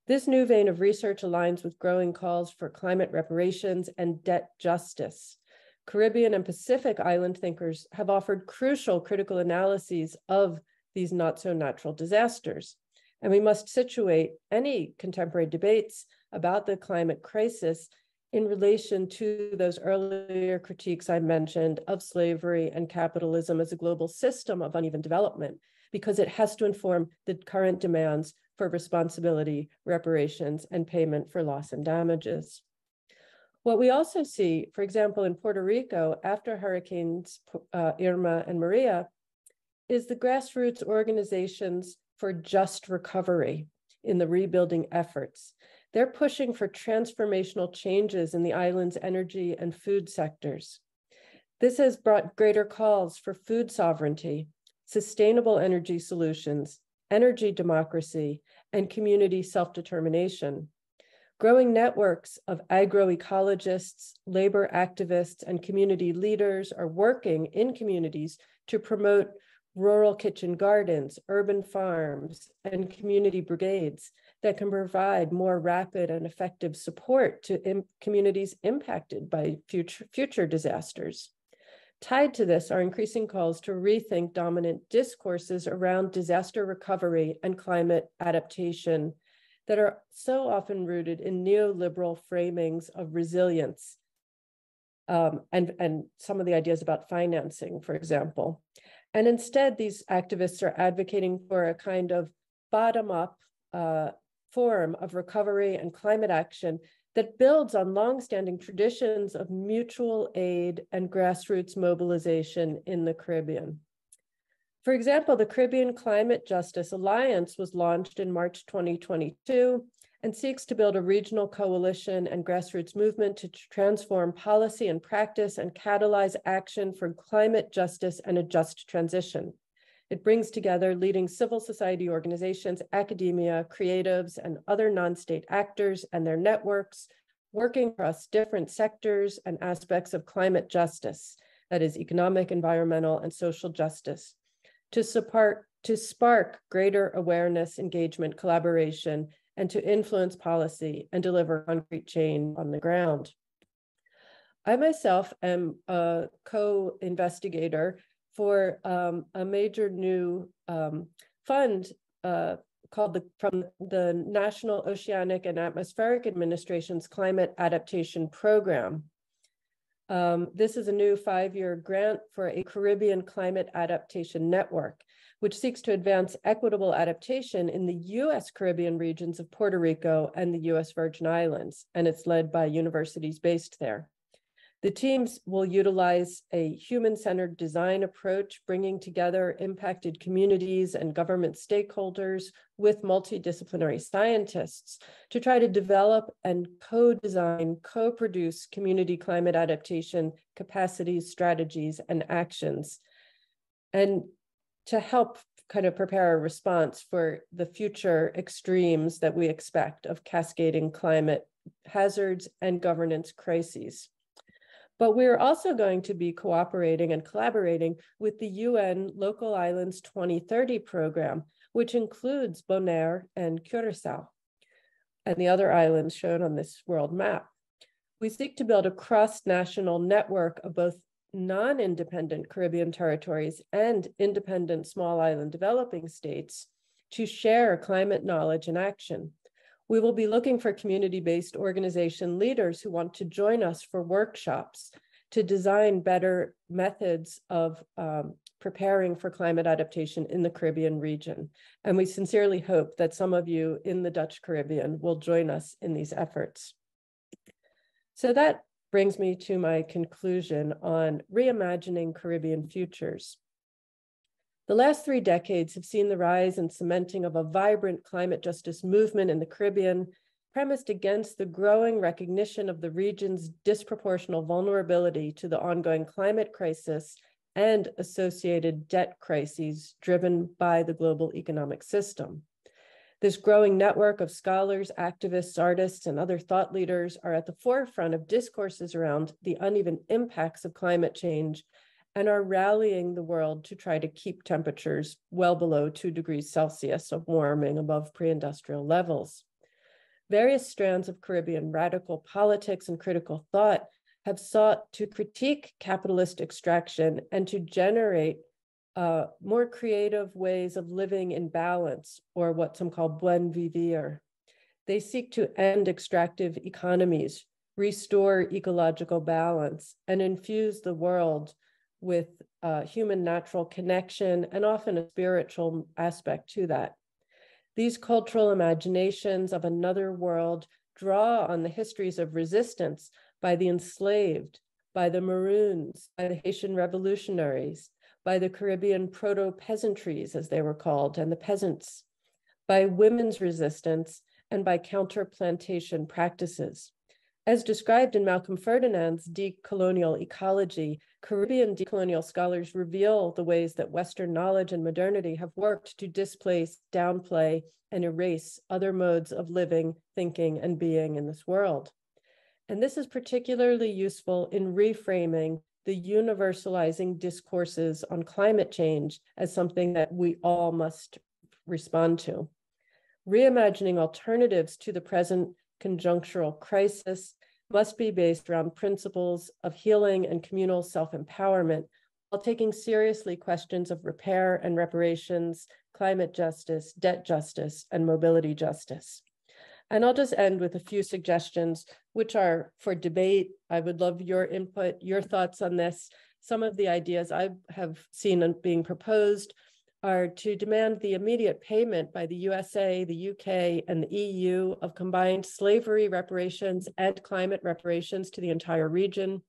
This new vein of research aligns with growing calls for climate reparations and debt justice. Caribbean and Pacific island thinkers have offered crucial critical analyses of these not-so-natural disasters. And we must situate any contemporary debates about the climate crisis in relation to those earlier critiques I mentioned of slavery and capitalism as a global system of uneven development, because it has to inform the current demands for responsibility, reparations, and payment for loss and damages. What we also see, for example, in Puerto Rico, after hurricanes Irma and Maria, is the grassroots organizations for just recovery in the rebuilding efforts. They're pushing for transformational changes in the island's energy and food sectors. This has brought greater calls for food sovereignty, sustainable energy solutions, energy democracy, and community self-determination. Growing networks of agroecologists, labor activists, and community leaders are working in communities to promote rural kitchen gardens, urban farms, and community brigades that can provide more rapid and effective support to communities impacted by future disasters. Tied to this are increasing calls to rethink dominant discourses around disaster recovery and climate adaptation that are so often rooted in neoliberal framings of resilience and some of the ideas about financing, for example. And instead, these activists are advocating for a kind of bottom-up form of recovery and climate action that builds on longstanding traditions of mutual aid and grassroots mobilization in the Caribbean. For example, the Caribbean Climate Justice Alliance was launched in March 2022 and seeks to build a regional coalition and grassroots movement to transform policy and practice and catalyze action for climate justice and a just transition. It brings together leading civil society organizations, academia, creatives, and other non-state actors and their networks working across different sectors and aspects of climate justice, that is economic, environmental, and social justice, to support to spark greater awareness, engagement, collaboration, and to influence policy and deliver concrete change on the ground. I myself am a co-investigator for a major new fund called from the National Oceanic and Atmospheric Administration's Climate Adaptation Program. This is a new 5-year grant for a Caribbean Climate Adaptation Network, which seeks to advance equitable adaptation in the US Caribbean regions of Puerto Rico and the US Virgin Islands, and it's led by universities based there. The teams will utilize a human-centered design approach, bringing together impacted communities and government stakeholders with multidisciplinary scientists to try to develop and co-design, co-produce community climate adaptation capacities, strategies, and actions, and to help kind of prepare a response for the future extremes that we expect of cascading climate hazards and governance crises. But we're also going to be cooperating and collaborating with the UN Local Islands 2030 program, which includes Bonaire and Curacao, and the other islands shown on this world map. We seek to build a cross-national network of both non-independent Caribbean territories and independent small island developing states to share climate knowledge and action. We will be looking for community-based organization leaders who want to join us for workshops to design better methods of preparing for climate adaptation in the Caribbean region. And we sincerely hope that some of you in the Dutch Caribbean will join us in these efforts. So that brings me to my conclusion on reimagining Caribbean futures. The last 3 decades have seen the rise and cementing of a vibrant climate justice movement in the Caribbean, premised against the growing recognition of the region's disproportional vulnerability to the ongoing climate crisis and associated debt crises driven by the global economic system. This growing network of scholars, activists, artists, and other thought leaders are at the forefront of discourses around the uneven impacts of climate change and are rallying the world to try to keep temperatures well below 2 degrees Celsius of warming above pre-industrial levels. Various strands of Caribbean radical politics and critical thought have sought to critique capitalist extraction and to generate more creative ways of living in balance, or what some call buen vivir. They seek to end extractive economies, restore ecological balance, and infuse the world with human natural connection and often a spiritual aspect to that. These cultural imaginations of another world draw on the histories of resistance by the enslaved, by the Maroons, by the Haitian revolutionaries, by the Caribbean proto-peasantries, as they were called, and the peasants, by women's resistance, and by counter-plantation practices. As described in Malcolm Ferdinand's Decolonial Ecology, Caribbean decolonial scholars reveal the ways that Western knowledge and modernity have worked to displace, downplay, and erase other modes of living, thinking, and being in this world. And this is particularly useful in reframing the universalizing discourses on climate change as something that we all must respond to. Reimagining alternatives to the present conjunctural crisis must be based around principles of healing and communal self-empowerment, while taking seriously questions of repair and reparations, climate justice, debt justice, and mobility justice. And I'll just end with a few suggestions, which are for debate. I would love your input, your thoughts on this. Some of the ideas I have seen being proposed are to demand the immediate payment by the USA, the UK, and the EU of combined slavery reparations and climate reparations to the entire region.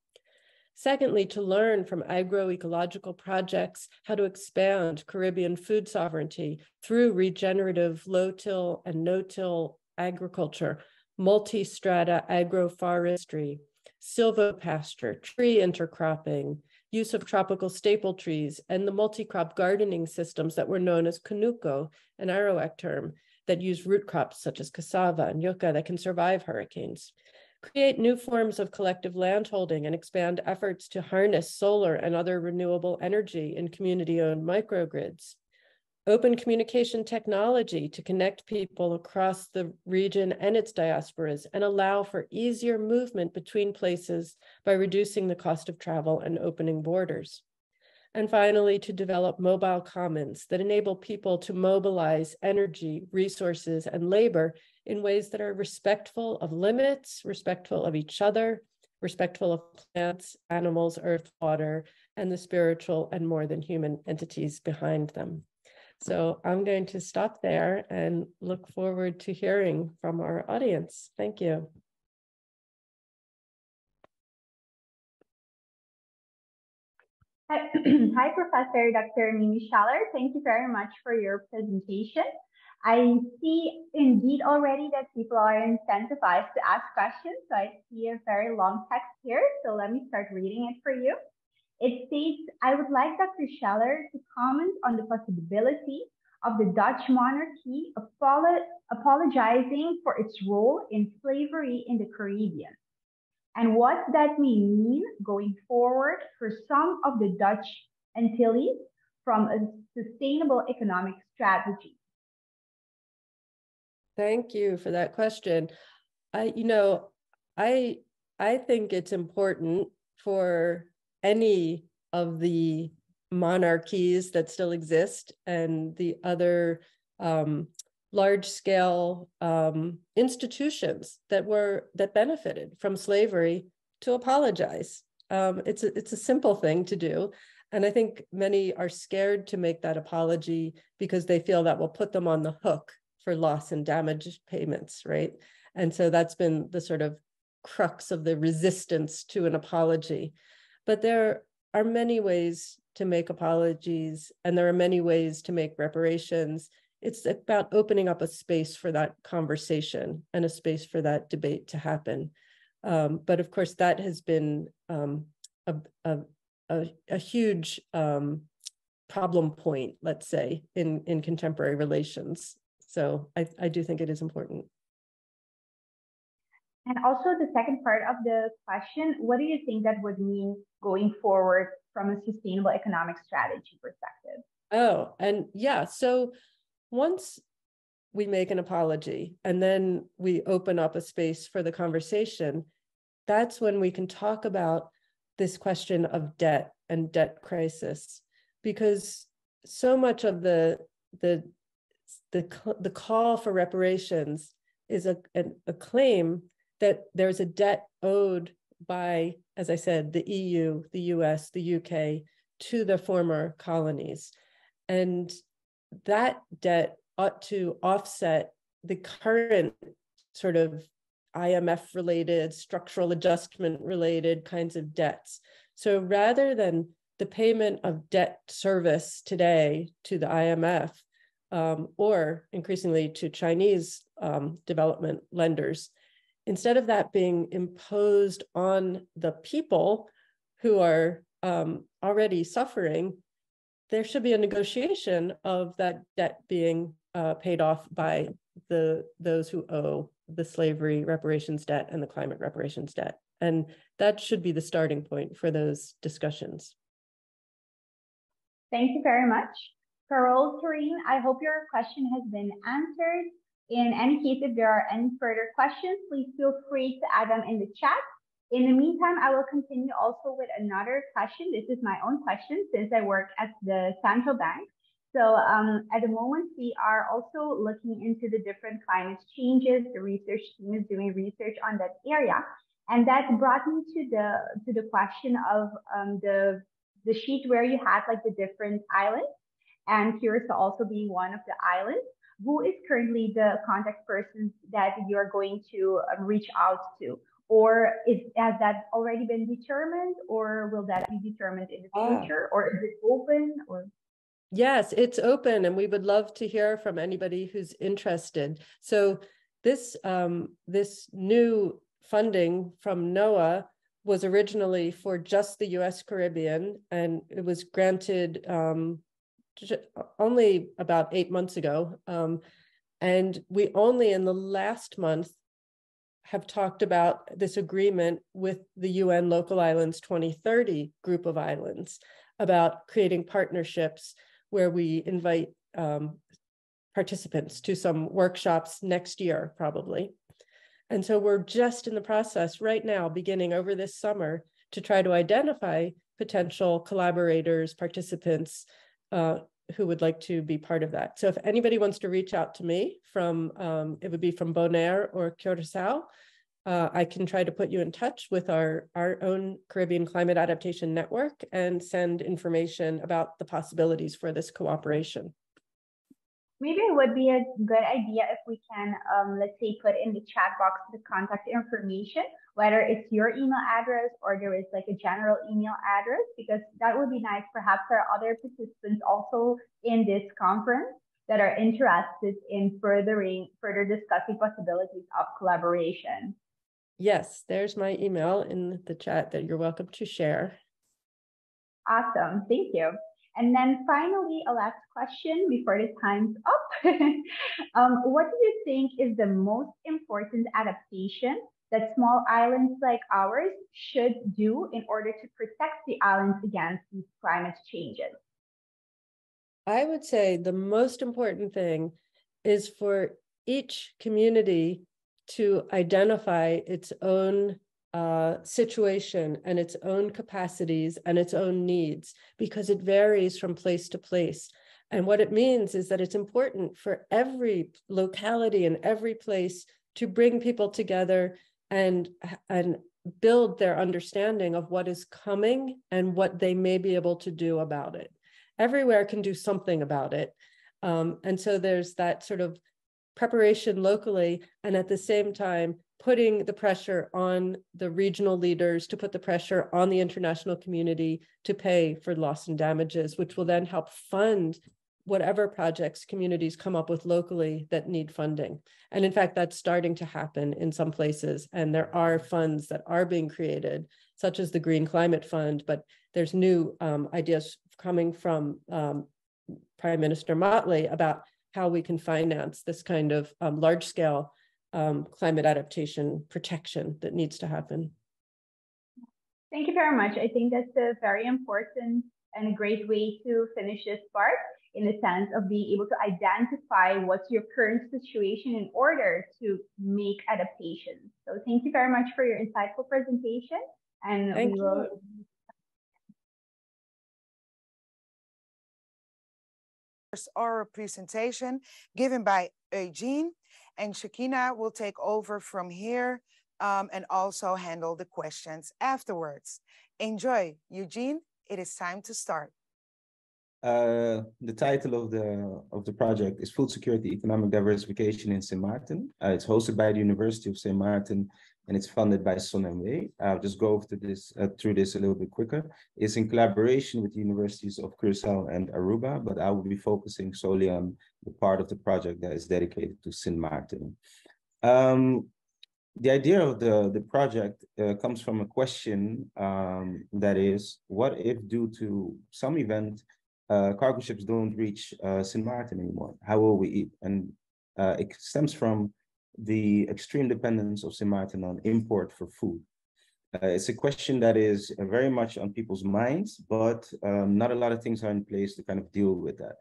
Secondly, to learn from agroecological projects how to expand Caribbean food sovereignty through regenerative low-till and no-till agriculture, multi-strata agroforestry, silvopasture, tree intercropping, use of tropical staple trees, and the multi-crop gardening systems that were known as Canuco, an Arawak term, that use root crops such as cassava and yucca that can survive hurricanes. Create new forms of collective landholding and expand efforts to harness solar and other renewable energy in community-owned microgrids. open communication technology to connect people across the region and its diasporas and allow for easier movement between places by reducing the cost of travel and opening borders. And finally, to develop mobile commons that enable people to mobilize energy, resources, and labor in ways that are respectful of limits, respectful of each other, respectful of plants, animals, earth, water, and the spiritual and more than human entities behind them. So I'm going to stop there and look forward to hearing from our audience. Thank you. Hi, Professor Dr. Mimi Schaller. Thank you very much for your presentation. I see indeed already that people are incentivized to ask questions. So I see a very long text here. So let me start reading it for you. It states, I would like Dr. Schaller to comment on the possibility of the Dutch monarchy apologizing for its role in slavery in the Caribbean. And what that may mean going forward for some of the Dutch Antilles from a sustainable economic strategy. Thank you for that question. I think it's important for any of the monarchies that still exist and the other large-scale institutions that benefited from slavery to apologize. It's a simple thing to do, and I think many are scared to make that apology because they feel that will put them on the hook for loss and damage payments, right? And so that's been the sort of crux of the resistance to an apology. But there are many ways to make apologies, and there are many ways to make reparations. It's about opening up a space for that conversation and a space for that debate to happen. But of course, that has been a huge problem point, let's say, in contemporary relations. So I do think it is important. And also the second part of the question, what do you think that would mean going forward from a sustainable economic strategy perspective? Oh, and yeah, so once we make an apology and then we open up a space for the conversation, that's when we can talk about this question of debt and debt crisis, because so much of the call for reparations is a claim that there's a debt owed by, as I said, the EU, the US, the UK to the former colonies. And that debt ought to offset the current sort of IMF-related, structural adjustment-related kinds of debts. So rather than the payment of debt service today to the IMF, or increasingly to Chinese development lenders, instead of that being imposed on the people who are already suffering, there should be a negotiation of that debt being paid off by those who owe the slavery reparations debt and the climate reparations debt. And that should be the starting point for those discussions. Thank you very much. Carol, Tareen, I hope your question has been answered. In any case, if there are any further questions, please feel free to add them in the chat. In the meantime, I will continue also with another question. This is my own question since I work at the central bank. So at the moment, we are also looking into the different climate changes. The research team is doing research on that area. And that brought me to the question of the sheet where you had like the different islands, and Curacao also being one of the islands. Who is currently the contact person that you're going to reach out to? Or has that already been determined, or will that be determined in the future? Or is it open? Or yes, it's open, and we would love to hear from anybody who's interested. So this new funding from NOAA was originally for just the US Caribbean, and it was granted only about 8 months ago. And we only in the last month have talked about this agreement with the UN Local Islands 2030 group of islands about creating partnerships where we invite participants to some workshops next year, probably. And so we're just in the process right now, beginning over this summer, to try to identify potential collaborators, participants who would like to be part of that. So if anybody wants to reach out to me from, it would be from Bonaire or Curacao, I can try to put you in touch with our own Caribbean Climate Adaptation Network and send information about the possibilities for this cooperation. Maybe it would be a good idea if we can, let's say, put in the chat box the contact information, whether it's your email address or there is like a general email address, because that would be nice. Perhaps there are other participants also in this conference that are interested in further discussing possibilities of collaboration. Yes, there's my email in the chat that you're welcome to share. Awesome, thank you. And then finally, a last question before the time's up. What do you think is the most important adaptation that small islands like ours should do in order to protect the islands against these climate changes? I would say the most important thing is for each community to identify its own situation and its own capacities and its own needs, because it varies from place to place. And what it means is that it's important for every locality and every place to bring people together and build their understanding of what is coming and what they may be able to do about it. Everywhere can do something about it. And so there's that sort of preparation locally, and at the same time, putting the pressure on the regional leaders to put the pressure on the international community to pay for loss and damages, which will then help fund whatever projects communities come up with locally that need funding. And in fact, that's starting to happen in some places. And there are funds that are being created, such as the Green Climate Fund, but there's new ideas coming from Prime Minister Motley about how we can finance this kind of large-scale climate adaptation protection that needs to happen. Thank you very much. I think that's a very important and a great way to finish this part, in the sense of being able to identify what's your current situation in order to make adaptations. So thank you very much for your insightful presentation. And Thank we will. you. Oral presentation given by Eugene, and Shakina will take over from here and also handle the questions afterwards. Enjoy. Eugene, it is time to start. The title of the project is Food Security Economic Diversification in St. Maarten. It's hosted by the University of St. Maarten, and it's funded by SONMW. I'll just go through this a little bit quicker. It's in collaboration with the universities of Curacao and Aruba, but I will be focusing solely on the part of the project that is dedicated to St. Maarten. The idea of the project comes from a question that is, what if due to some event, cargo ships don't reach St. Maarten anymore? How will we eat? And it stems from the extreme dependence of St. Maarten on import for food. It's a question that is very much on people's minds, but not a lot of things are in place to kind of deal with that.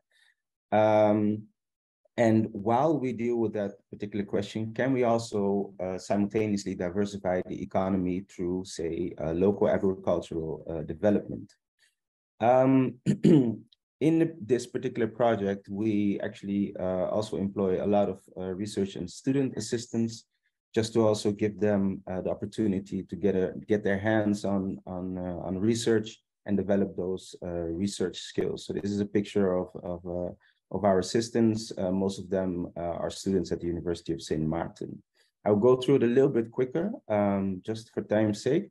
And while we deal with that particular question, can we also simultaneously diversify the economy through, say, local agricultural development? In this particular project, we actually also employ a lot of research and student assistants, just to also give them the opportunity to get their hands on research and develop those research skills. So this is a picture of our assistants. Most of them are students at the University of St. Maarten. I'll go through it a little bit quicker, just for time's sake.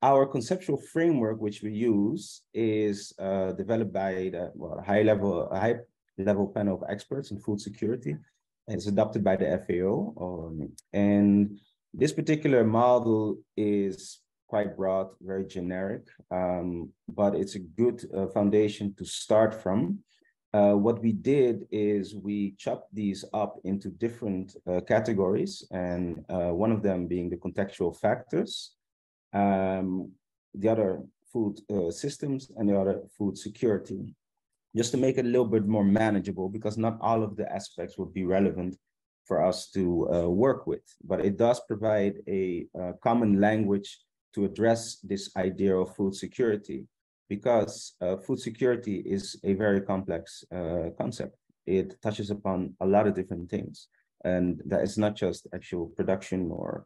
Our conceptual framework, which we use, is developed by the high level panel of experts in food security, and it's adopted by the FAO. And this particular model is quite broad, very generic, but it's a good foundation to start from. What we did is we chopped these up into different categories, and one of them being the contextual factors, the other food systems, and the other food security. just to make it a little bit more manageable, because not all of the aspects would be relevant for us to work with, but it does provide a common language to address this idea of food security, because food security is a very complex concept. It touches upon a lot of different things, and that is not just actual production or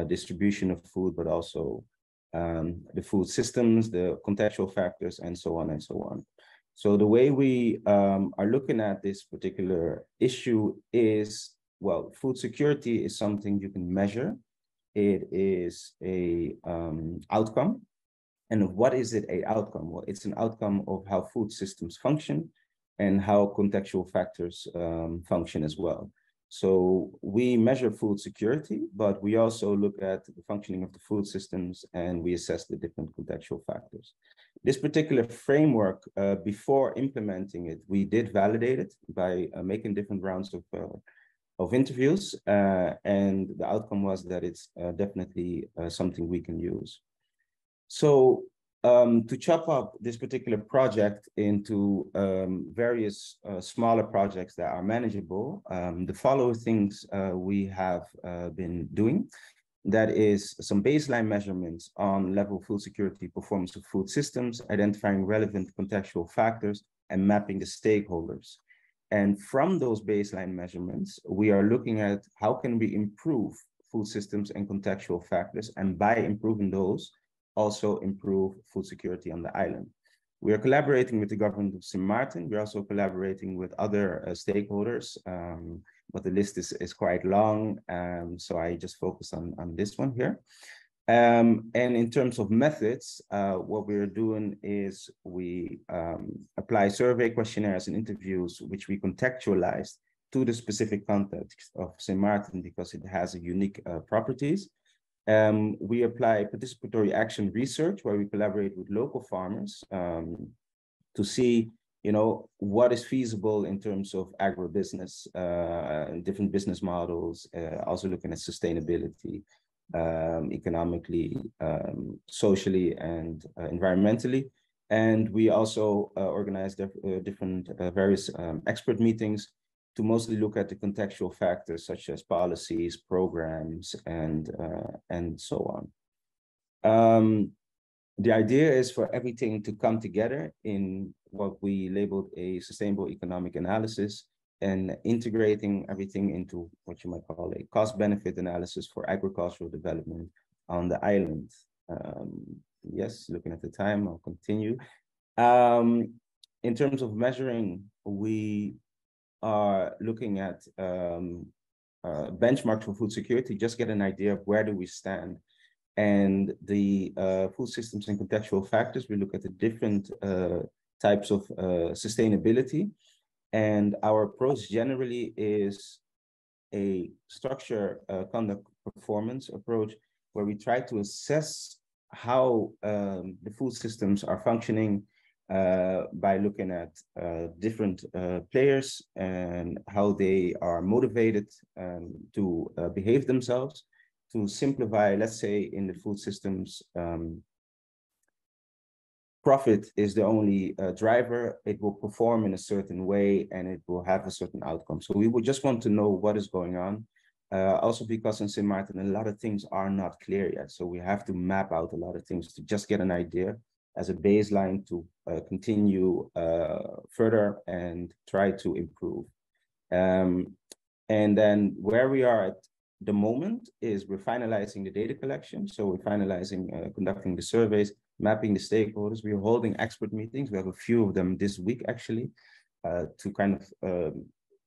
distribution of food, but also the food systems, the contextual factors, and so on and so on. So the way we are looking at this particular issue is, well, food security is something you can measure. It is a outcome. And what is it an outcome? Well, it's an outcome of how food systems function and how contextual factors function as well. So we measure food security, but we also look at the functioning of the food systems, and we assess the different contextual factors. This particular framework, before implementing it, we did validate it by making different rounds of interviews, and the outcome was that it's definitely something we can use. So to chop up this particular project into various smaller projects that are manageable, the following things we have been doing. That is some baseline measurements on level food security performance of food systems, identifying relevant contextual factors, and mapping the stakeholders. And from those baseline measurements, we are looking at how can we improve food systems and contextual factors, and by improving those, also improve food security on the island. We are collaborating with the government of Sint Maarten. We're also collaborating with other stakeholders, but the list is quite long, so I just focus on this one here. And in terms of methods, what we're doing is we apply survey questionnaires and interviews, which we contextualize to the specific context of Sint Maarten because it has a unique properties. We apply participatory action research, where we collaborate with local farmers to see, what is feasible in terms of agribusiness, different business models, also looking at sustainability, economically, socially, and environmentally. And we also organize different various expert meetings to mostly look at the contextual factors such as policies, programs, and so on. The idea is for everything to come together in what we labeled a sustainable economic analysis, and integrating everything into what you might call a cost-benefit analysis for agricultural development on the island. Yes, looking at the time, I'll continue. In terms of measuring, we are looking at benchmarks for food security, just get an idea of where do we stand. And the food systems and contextual factors, we look at the different types of sustainability. And our approach generally is a structure conduct performance approach, where we try to assess how the food systems are functioning by looking at different players and how they are motivated to behave themselves. To simplify, let's say in the food systems, profit is the only driver. It will perform in a certain way and it will have a certain outcome. So we would just want to know what is going on. Also because in Sint Maarten, a lot of things are not clear yet. So we have to map out a lot of things to just get an idea as a baseline to continue further and try to improve. And then where we are at the moment is we're finalizing the data collection. So we're finalizing conducting the surveys, mapping the stakeholders. We're holding expert meetings. We have a few of them this week, actually, to kind of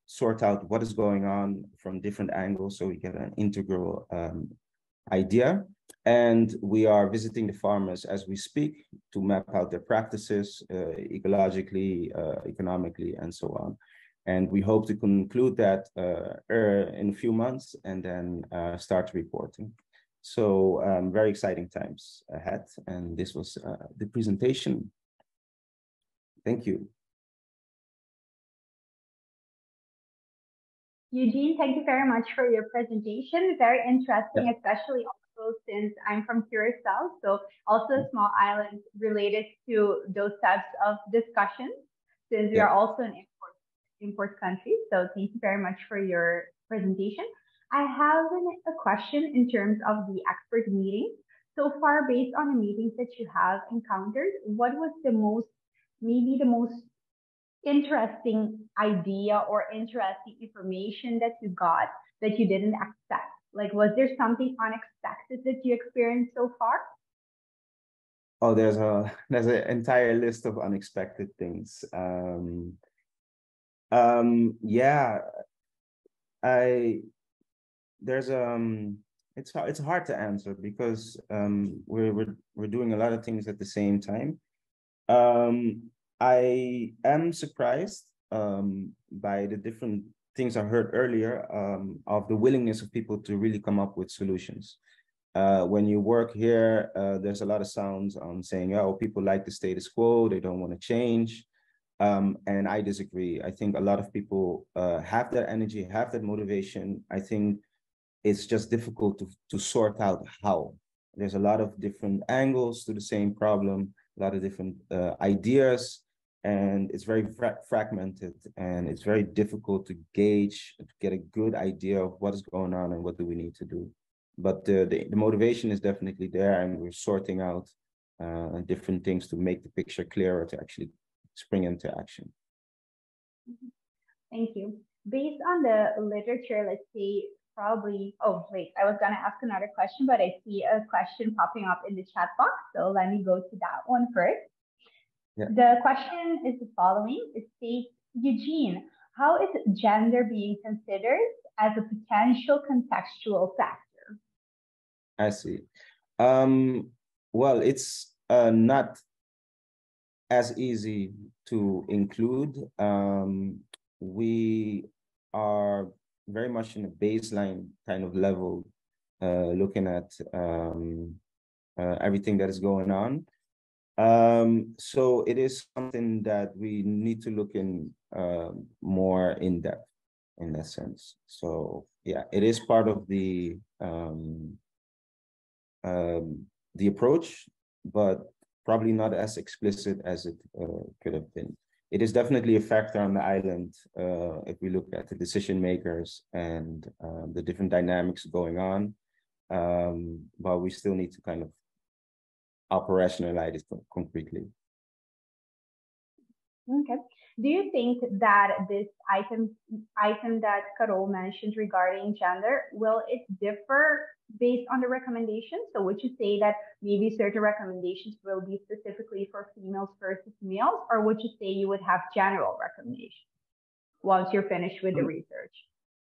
sort out what is going on from different angles so we get an integral idea. And we are visiting the farmers as we speak to map out their practices ecologically, economically, and so on. And we hope to conclude that in a few months and then start reporting. So very exciting times ahead. And this was the presentation. Thank you. Eugene, thank you very much for your presentation. Very interesting, yeah. Especially also since I'm from Curacao, so also a small island related to those types of discussions. since we are also an import country. So thank you very much for your presentation. I have a question in terms of the expert meeting. So far, based on the meetings that you have encountered, what was the most interesting idea or interesting information that you got that you didn't expect? Like, was there something unexpected that you experienced so far? Oh, there's an entire list of unexpected things. Yeah, it's hard to answer because we're doing a lot of things at the same time. I am surprised by the different things I heard earlier of the willingness of people to really come up with solutions. When you work here, there's a lot of sounds on saying, oh, people like the status quo, they don't want to change. And I disagree. I think a lot of people have that energy, have that motivation. I think it's just difficult to sort out how. There's a lot of different angles to the same problem, a lot of different ideas, and it's very fragmented, and it's very difficult to gauge, to get a good idea of what is going on and what do we need to do. But the motivation is definitely there, and we're sorting out different things to make the picture clearer to actually spring into action. Thank you. Based on the literature, let's say probably, oh wait, I was gonna ask another question, but I see a question popping up in the chat box. So let me go to that one first. Yeah. The question is the following. It states, Eugene, how is gender being considered as a potential contextual factor? I see. Well, it's not as easy to include. We are very much in a baseline kind of level, looking at everything that is going on. So it is something that we need to look in more in depth in that sense. So yeah, it is part of the approach, but probably not as explicit as it could have been. It is definitely a factor on the island if we look at the decision makers and the different dynamics going on, but we still need to kind of operationalize it concretely. Okay. Do you think that this item that Carol mentioned regarding gender, will it differ based on the recommendations? So would you say that maybe certain recommendations will be specifically for females versus males, or would you say you would have general recommendations once you're finished with the research?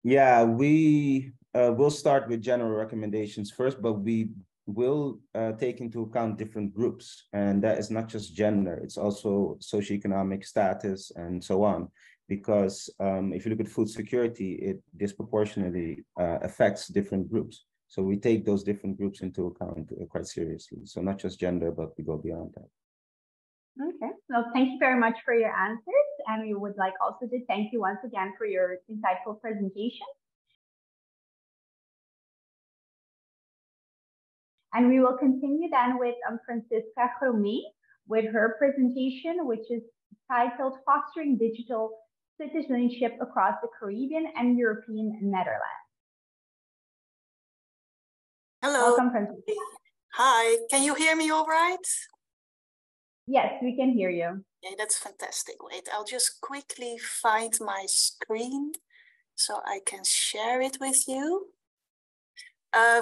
Yeah, we will start with general recommendations first, but we will take into account different groups, and that is not just gender, it's also socioeconomic status and so on, because if you look at food security, it disproportionately affects different groups. So we take those different groups into account quite seriously. So not just gender, but we go beyond that. Okay, well, thank you very much for your answers, and we would like also to thank you once again for your insightful presentation. And we will continue then with Francisca Grommé with her presentation, which is titled Fostering Digital Citizenship Across the Caribbean and European Netherlands. Hello. Welcome, Francisca. Hi, can you hear me all right? Yes, we can hear you. Okay, that's fantastic. Wait, I'll just quickly find my screen so I can share it with you.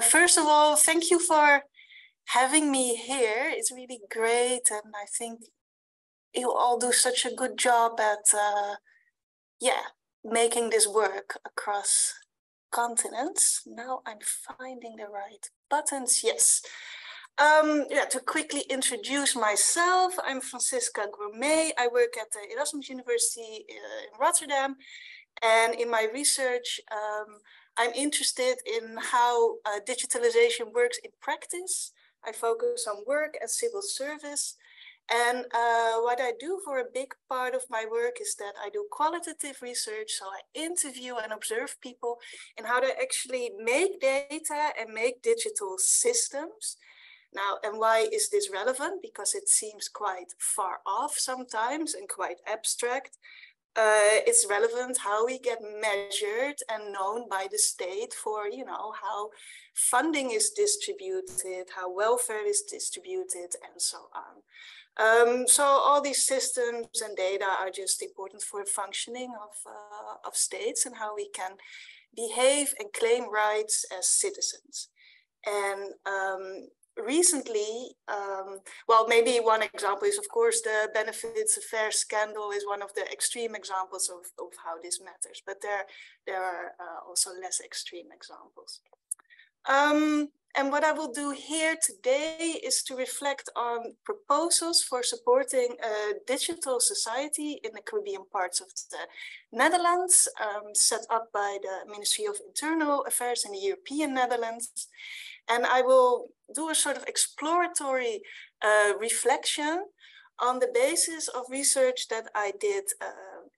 First of all, thank you for having me here. It's really great, and I think you all do such a good job at making this work across continents. Now I'm finding the right buttons. Yes. To quickly introduce myself, I'm Francisca Grommé. I work at the Erasmus University in Rotterdam, and in my research, I'm interested in how digitalization works in practice. I focus on work and civil service. And what I do for a big part of my work is that I do qualitative research. So I interview and observe people and how they actually make data and make digital systems. Now, and why is this relevant? Because it seems quite far off sometimes and quite abstract. It's relevant how we get measured and known by the state for, you know, how funding is distributed, how welfare is distributed, and so on. So all these systems and data are just important for the functioning of states and how we can behave and claim rights as citizens. And recently, well, maybe one example is, of course, the benefits affair scandal is one of the extreme examples of how this matters, but there are also less extreme examples. And what I will do here today is to reflect on proposals for supporting a digital society in the Caribbean parts of the Netherlands, set up by the Ministry of Internal Affairs in the European Netherlands. And I will do a sort of exploratory reflection on the basis of research that I did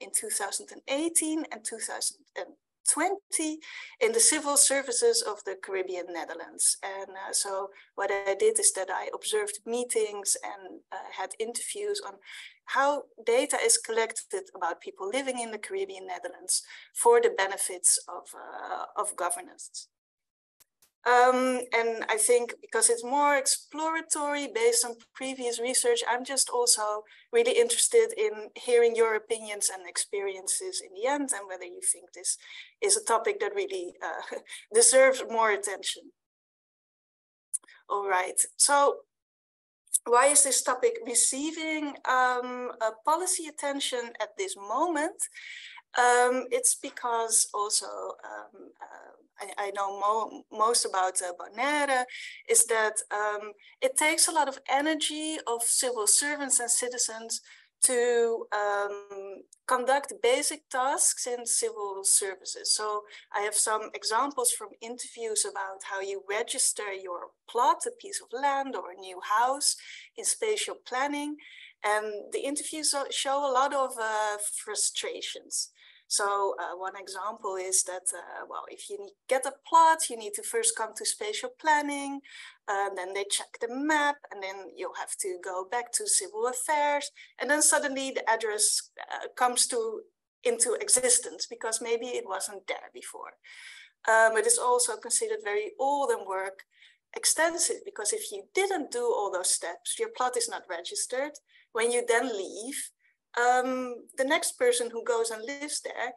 in 2018 and 2020 in the civil services of the Caribbean Netherlands. And so what I did is that I observed meetings and had interviews on how data is collected about people living in the Caribbean Netherlands for the benefits of governance. And I think because it's more exploratory based on previous research, I'm just also really interested in hearing your opinions and experiences in the end, and whether you think this is a topic that really deserves more attention. All right, so why is this topic receiving policy attention at this moment? It's because also I know most about Bonaire is that it takes a lot of energy of civil servants and citizens to conduct basic tasks in civil services. So I have some examples from interviews about how you register your plot, a piece of land or a new house in spatial planning. And the interviews show a lot of frustrations. So one example is that, well, if you get a plot, you need to first come to spatial planning, then they check the map, and then you'll have to go back to civil affairs. And then suddenly the address comes into existence because maybe it wasn't there before. It is also considered very old and work extensive because if you didn't do all those steps, your plot is not registered. When you then leave, the next person who goes and lives there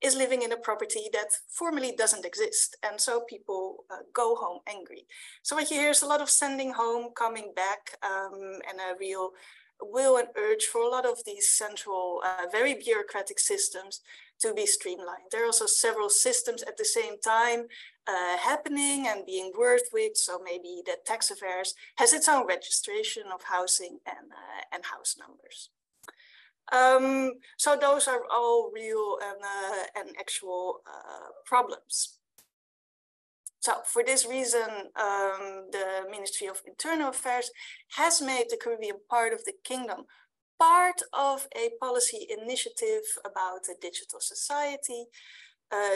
is living in a property that formally doesn't exist. And so people go home angry. So what you hear is a lot of sending home, coming back, and a real will and urge for a lot of these central, very bureaucratic systems to be streamlined. There are also several systems at the same time happening and being worked with. So maybe the tax affairs has its own registration of housing and house numbers. So those are all real and actual problems. So for this reason, the Ministry of Internal Affairs has made the Caribbean part of the kingdom part of a policy initiative about a digital society,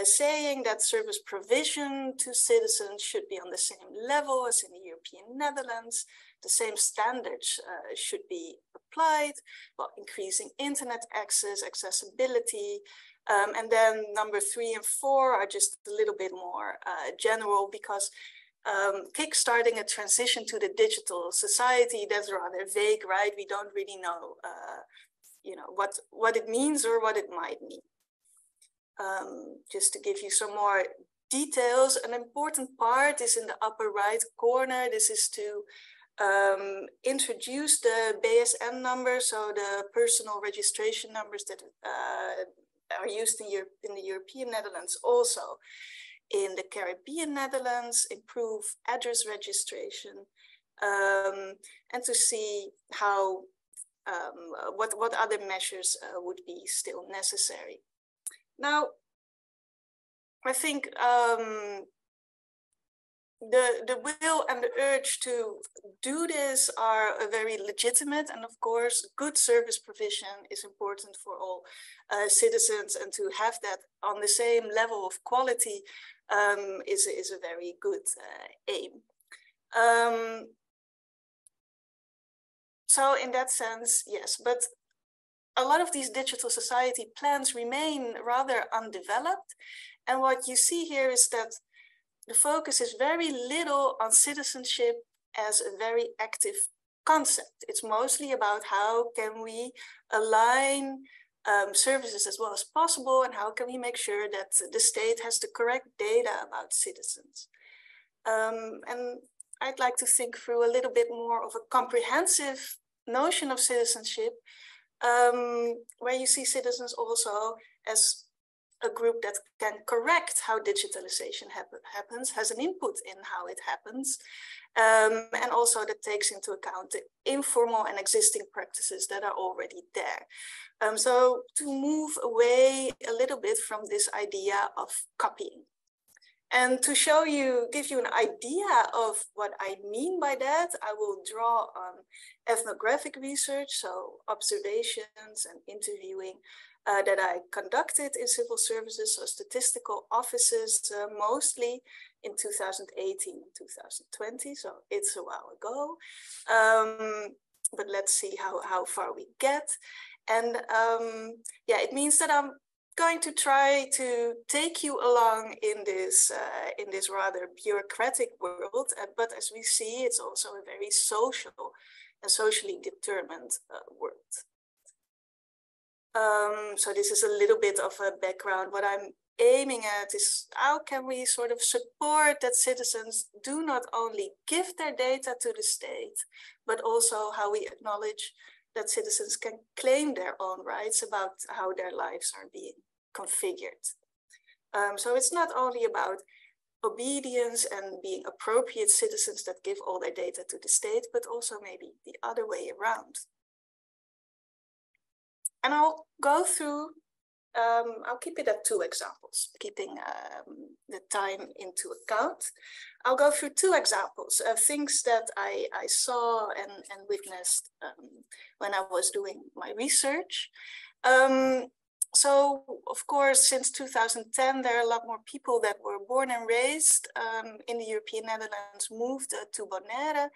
saying that service provision to citizens should be on the same level as in the European Netherlands. The same standards should be applied, well, increasing internet access, accessibility. And then number 3 and 4 are just a little bit more general because kickstarting a transition to the digital society, that's rather vague, right? We don't really know, you know, what it means or what it might mean. Just to give you some more details, an important part is in the upper right corner. This is to introduce the BSN number, so the personal registration numbers that are used in the European Netherlands, also in the Caribbean Netherlands, improve address registration, and to see how what other measures would be still necessary. Now, I think the will and the urge to do this are very legitimate, and of course, good service provision is important for all citizens, and to have that on the same level of quality is a very good aim. So in that sense, yes, but a lot of these digital society plans remain rather undeveloped. And what you see here is that the focus is very little on citizenship as a very active concept. It's mostly about how can we align services as well as possible, and how can we make sure that the state has the correct data about citizens. And I'd like to think through a little bit more of a comprehensive notion of citizenship, where you see citizens also as a group that can correct how digitalization happens, has an input in how it happens, and also that takes into account the informal and existing practices that are already there. So to move away a little bit from this idea of copying. And to show you, give you an idea of what I mean by that, I will draw on ethnographic research, so observations and interviewing that I conducted in civil services, so statistical offices, mostly in 2018 and 2020, so it's a while ago. But let's see how far we get. And yeah, it means that I'm going to try to take you along in this rather bureaucratic world, but as we see, it's also a very social and socially determined world. So this is a little bit of a background. What I'm aiming at is how can we sort of support that citizens do not only give their data to the state, but also how we acknowledge that citizens can claim their own rights about how their lives are being configured. So it's not only about obedience and being appropriate citizens that give all their data to the state, but also maybe the other way around. And I'll go through, I'll keep it at 2 examples, keeping the time into account. I'll go through 2 examples of things that I saw and witnessed when I was doing my research. So, of course, since 2010, there are a lot more people that were born and raised in the European Netherlands moved to Bonaire.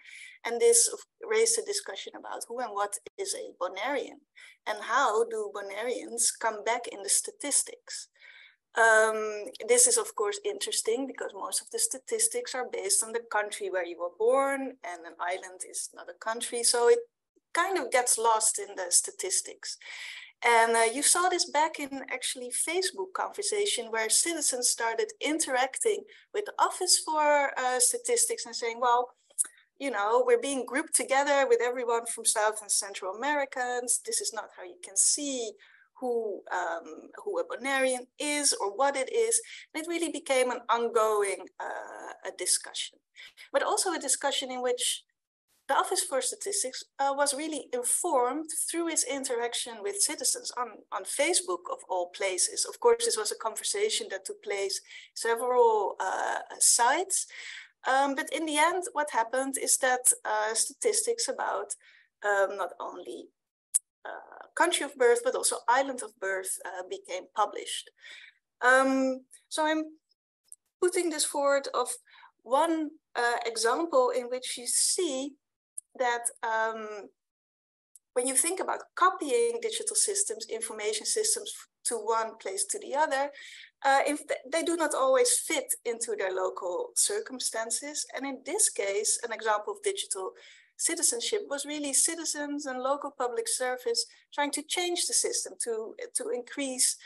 And this raised a discussion about who and what is a Bonairean and how do Bonaireans come back in the statistics. This is, of course, interesting because most of the statistics are based on the country where you were born, and an island is not a country. So it kind of gets lost in the statistics. And you saw this back in actually Facebook conversation where citizens started interacting with the Office for Statistics and saying, well, you know, we're being grouped together with everyone from South and Central Americans. This is not how you can see who a Bonairean is or what it is. And it really became an ongoing a discussion, but also a discussion in which the Office for Statistics was really informed through its interaction with citizens on Facebook, of all places. Of course, this was a conversation that took place several sites. But in the end, what happened is that statistics about not only country of birth, but also island of birth became published. So I'm putting this forward of one example in which you see that when you think about copying digital systems, information systems to one place to the other, if they do not always fit into their local circumstances. And in this case, an example of digital citizenship was really citizens and local public service trying to change the system to increase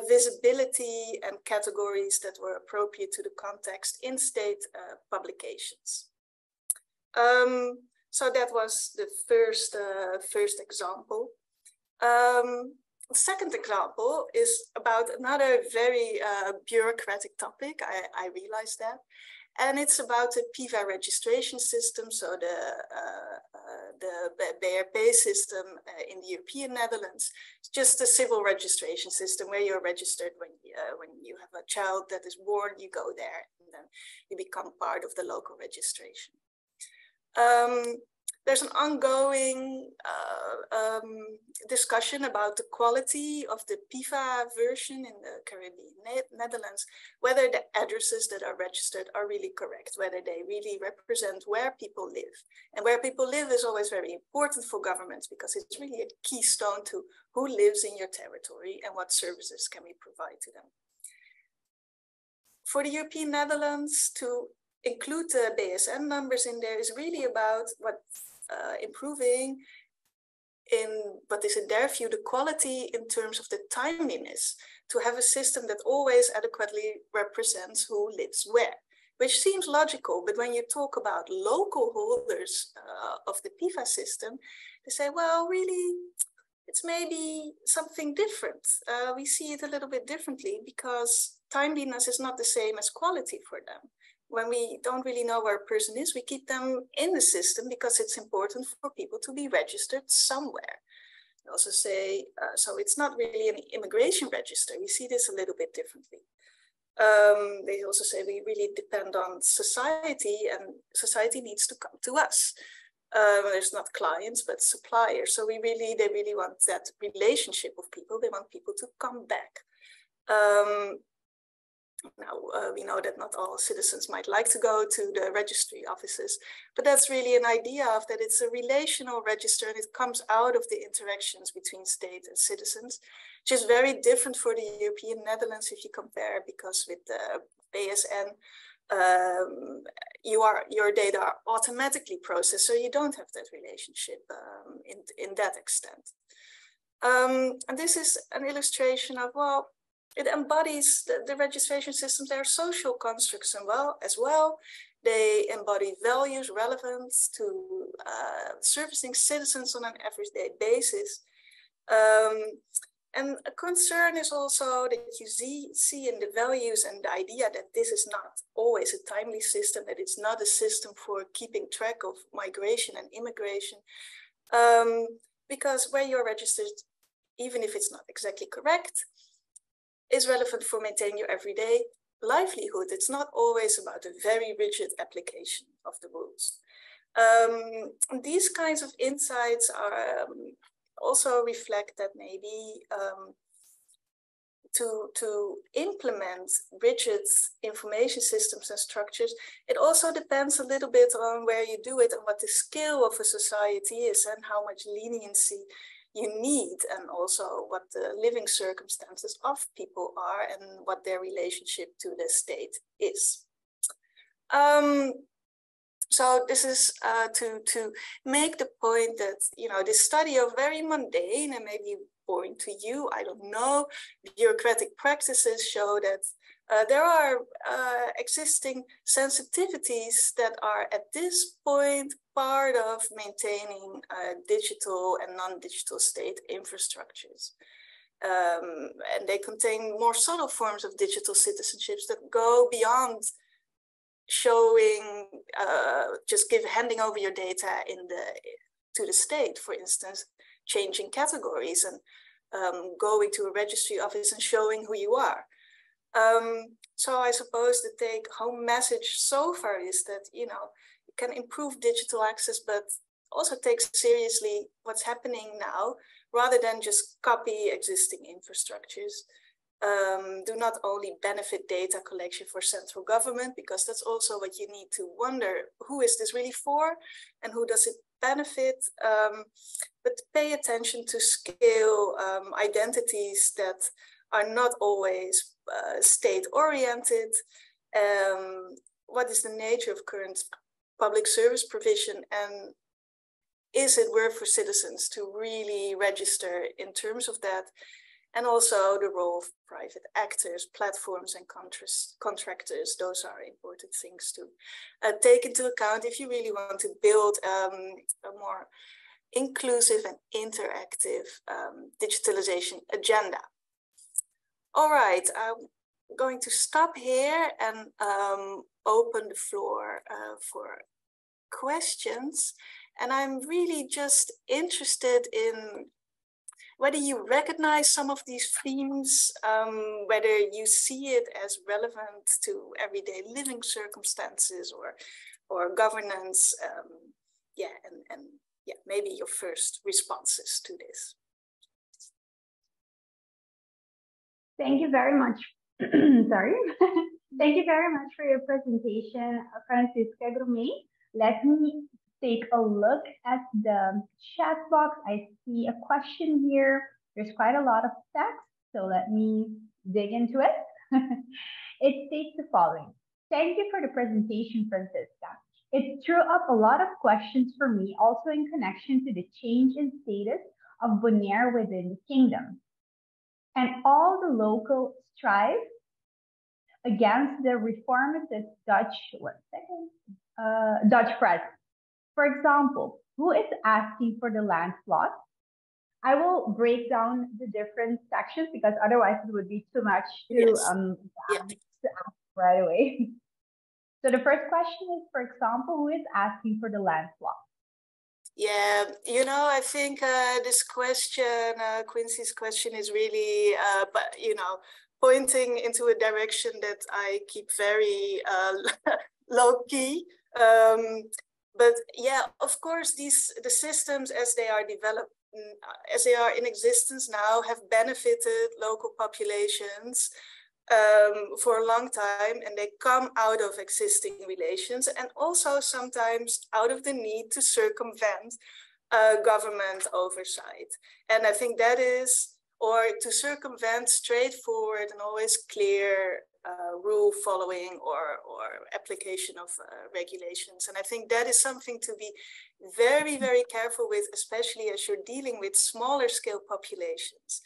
visibility and categories that were appropriate to the context in state publications. So that was the first example. The second example is about another very bureaucratic topic. I realize that. And it's about the PIVA registration system, so the BRP system in the European Netherlands. It's just a civil registration system where you're registered when you have a child that is born, you go there and then you become part of the local registration. there's an ongoing discussion about the quality of the PIFA version in the Caribbean Netherlands, whether the addresses that are registered are really correct, whether they really represent where people live. And where people live is always very important for governments because it's really a keystone to who lives in your territory and what services can we provide to them. For the European Netherlands, to include the BSN numbers in there is really about improving in what is in their view the quality in terms of the timeliness, to have a system that always adequately represents who lives where, which seems logical, but when you talk about local holders of the PIFA system, they say, well, really, it's maybe something different. We see it a little bit differently because timeliness is not the same as quality for them. When we don't really know where a person is, we keep them in the system because it's important for people to be registered somewhere. They also say, so it's not really an immigration register. We see this a little bit differently. They also say we really depend on society and society needs to come to us. There's not clients, but suppliers. So they really want that relationship of people. They want people to come back. Now, we know that not all citizens might like to go to the registry offices, but that's really an idea of that it's a relational register and it comes out of the interactions between state and citizens, which is very different for the European Netherlands if you compare, because with the BSN, your data are automatically processed, so you don't have that relationship in that extent. And this is an illustration of, well, it embodies the registration systems, they are social constructs as well. They embody values relevant to servicing citizens on an everyday basis. And a concern is also that you see in the values and the idea that this is not always a timely system, that it's not a system for keeping track of migration and immigration. Because where you're registered, even if it's not exactly correct, is relevant for maintaining your everyday livelihood. It's not always about a very rigid application of the rules. These kinds of insights are also reflect that maybe to implement rigid information systems and structures, it also depends a little bit on where you do it and what the scale of a society is and how much leniency you need, and also what the living circumstances of people are and what their relationship to the state is. So this is to make the point that, you know, this study of very mundane and maybe boring to you, I don't know, bureaucratic practices show that there are existing sensitivities that are at this point part of maintaining digital and non-digital state infrastructures. And they contain more subtle forms of digital citizenships that go beyond showing, handing over your data to the state, for instance, changing categories and going to a registry office and showing who you are. So I suppose the take-home message so far is that, you know, you can improve digital access, but also take seriously what's happening now, rather than just copy existing infrastructures. Do not only benefit data collection for central government, because that's also what you need to wonder, who is this really for and who does it benefit? But pay attention to scale, identities that are not always state-oriented. What is the nature of current public service provision, and is it worth for citizens to really register in terms of that? And also the role of private actors, platforms and contractors. Those are important things to take into account if you really want to build a more inclusive and interactive digitalization agenda. All right, I'm going to stop here and open the floor for questions. And I'm really just interested in whether you recognize some of these themes, whether you see it as relevant to everyday living circumstances or governance. maybe your first responses to this. Thank you very much. Sorry. Thank you very much for your presentation, Francisca Grommé. Let me take a look at the chat box. I see a question here. There's quite a lot of text, so let me dig into it. It states the following. Thank you for the presentation, Francisca. It threw up a lot of questions for me, also in connection to the change in status of Bonaire within the kingdom, and all the local strife against the reformist Dutch presence. For example, who is asking for the land plot? I will break down the different sections because otherwise it would be too much to ask right away. So the first question is, for example, who is asking for the land plot? Yeah, you know, I think this question, Quincy's question, is really, but you know, pointing into a direction that I keep very low key. But yeah, of course, the systems as they are developed, as they are in existence now, have benefited local populations for a long time, and they come out of existing relations, and also sometimes out of the need to circumvent government oversight. And I think that is, or to circumvent straightforward and always clear rule following or application of regulations. And I think that is something to be very, very careful with, especially as you're dealing with smaller scale populations.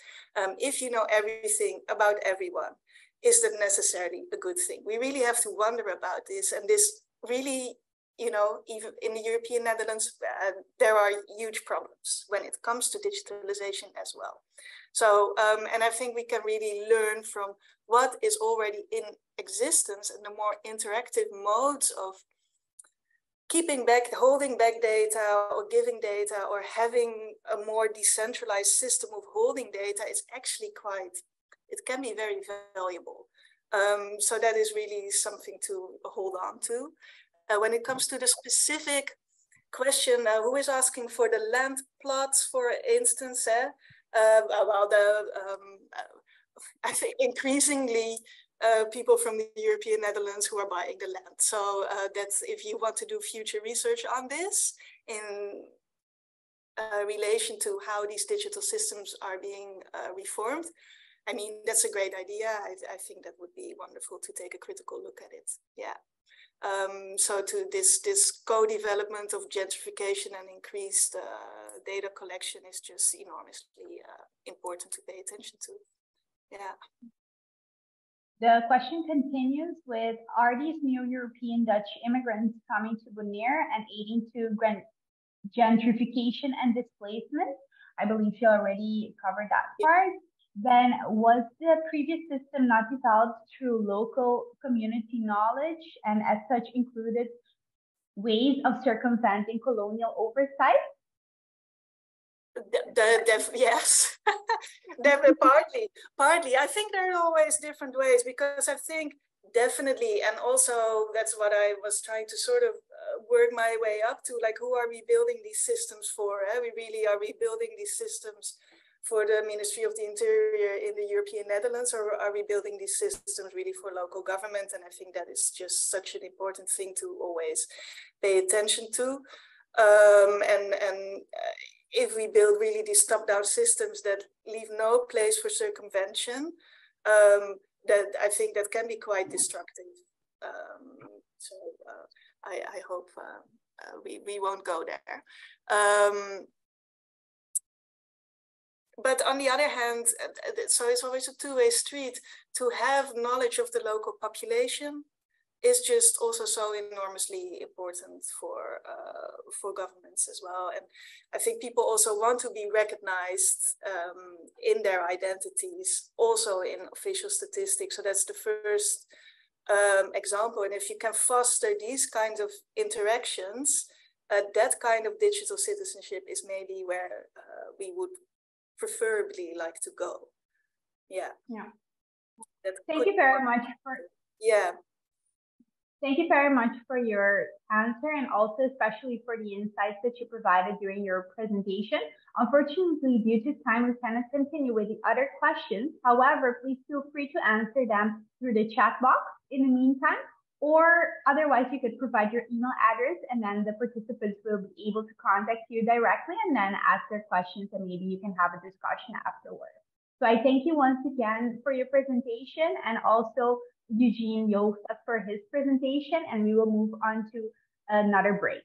If you know everything about everyone, is that necessarily a good thing? We really have to wonder about this. And this really, you know, even in the European Netherlands, there are huge problems when it comes to digitalization as well. So, and I think we can really learn from what is already in existence and the more interactive modes of keeping back, holding back data or giving data or having a more decentralized system of holding data is actually quite, it can be very valuable. So that is really something to hold on to. When it comes to the specific question, who is asking for the land plots, for instance, I think increasingly people from the European Netherlands who are buying the land. So that's, if you want to do future research on this in relation to how these digital systems are being reformed, I mean, that's a great idea. I think that would be wonderful to take a critical look at it. Yeah. So to this co-development of gentrification and increased data collection is just enormously important to pay attention to. Yeah. The question continues with, are these new European Dutch immigrants coming to Bonaire and aiding to gentrification and displacement? I believe you already covered that part. Then was the previous system not developed through local community knowledge and as such included ways of circumventing colonial oversight? Yes, partly. I think there are always different ways, because I think definitely, and also that's what I was trying to sort of work my way up to, like, who are we building these systems for? We really are rebuilding these systems for the Ministry of the Interior in the European Netherlands, or are we building these systems really for local government? And I think that is just such an important thing to always pay attention to. If we build really these top-down systems that leave no place for circumvention, that I think that can be quite destructive. So I hope we won't go there. But on the other hand, so it's always a two-way street. To have knowledge of the local population is just also so enormously important for governments as well. And I think people also want to be recognized in their identities, also in official statistics. So that's the first example. And if you can foster these kinds of interactions, that kind of digital citizenship is maybe where we would preferably like to go. Yeah. Yeah. Thank you very much for. Yeah. Thank you very much for your answer and also especially for the insights that you provided during your presentation. Unfortunately, due to time, we cannot continue with the other questions. However, please feel free to answer them through the chat box in the meantime, or otherwise you could provide your email address and then the participants will be able to contact you directly and then ask their questions and maybe you can have a discussion afterwards. So I thank you once again for your presentation and also Eugene Hoogstad for his presentation, and we will move on to another break.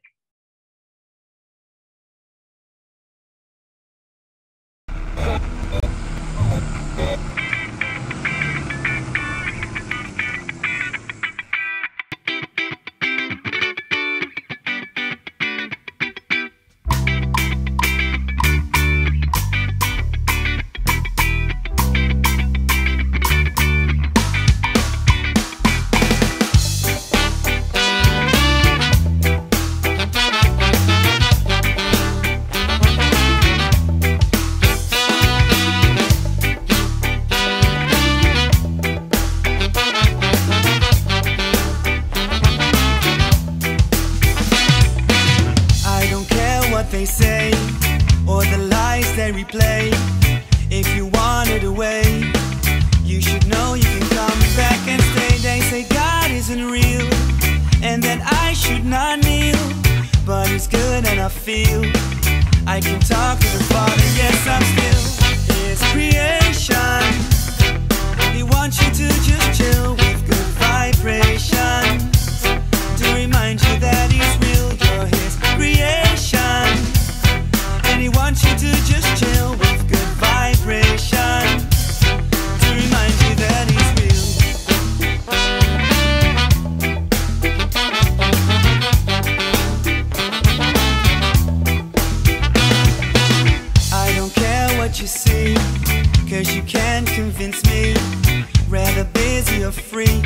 They say, or the lies they replay. If you want it away, you should know you can come back and stay. They say God isn't real, and that I should not kneel, but He's good and I feel I can talk to the Father. Yes, I'm still His creation. He wants you to just chill with good vibrations, to remind you that He's real. You're His creation. He wants you to just chill with good vibration, to remind you that He's real. I don't care what you see, 'cause you can't convince me. Rather busy or free,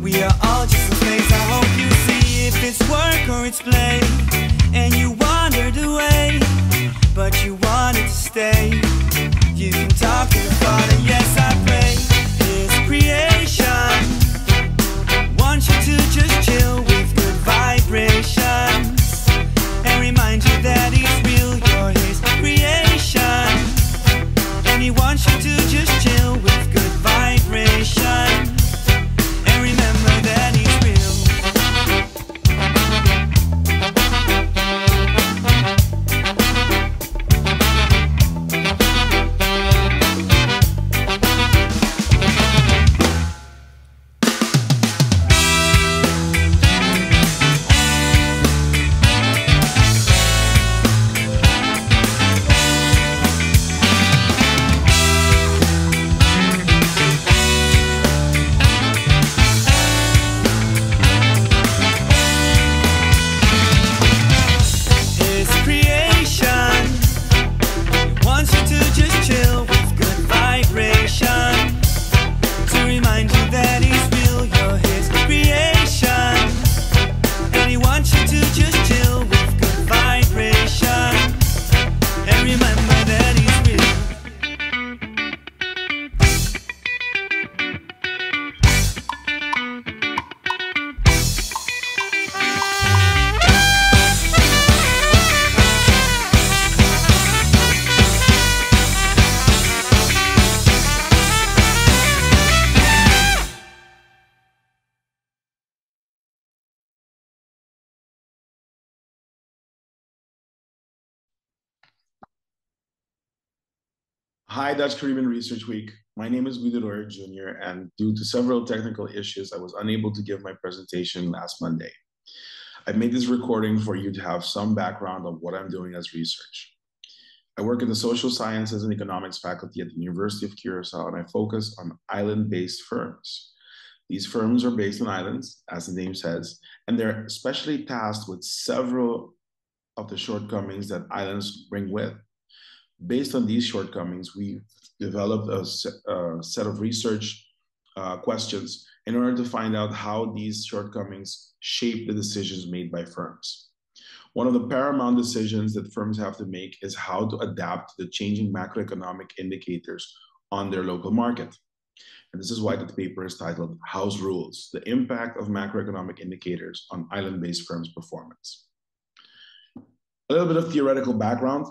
we are all just a place. I hope you see if it's work or it's play, and you wandered away, but you wanted to stay. You can talk to the Father. Yes, I pray. His creation wants you to just chill with good vibrations, and remind you that He's real. You're His creation, and He wants you to just chill with good vibrations, and remember that He's real. Hi, Dutch Caribbean Research Week. My name is Guido Rojer Jr., and due to several technical issues, I was unable to give my presentation last Monday. I made this recording for you to have some background on what I'm doing as research. I work in the Social Sciences and Economics faculty at the University of Curacao, and I focus on island-based firms. These firms are based on islands, as the name says, and they're especially tasked with several of the shortcomings that islands bring with. Based on these shortcomings, we developed a set of research questions in order to find out how these shortcomings shape the decisions made by firms. One of the paramount decisions that firms have to make is how to adapt to the changing macroeconomic indicators on their local market. And this is why the paper is titled House Rules, the Impact of Macroeconomic Indicators on Island-Based Firms' Performance. A little bit of theoretical background.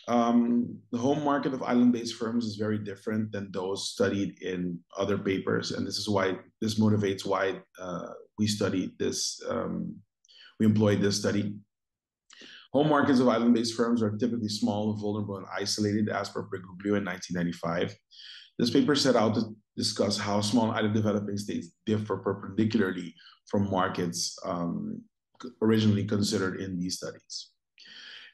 The home market of island-based firms is very different than those studied in other papers. And this is why this motivates why we studied this, we employed this study. Home markets of island-based firms are typically small, vulnerable, and isolated, as per Briguglio in 1995. This paper set out to discuss how small island developing states differ perpendicularly from markets originally considered in these studies.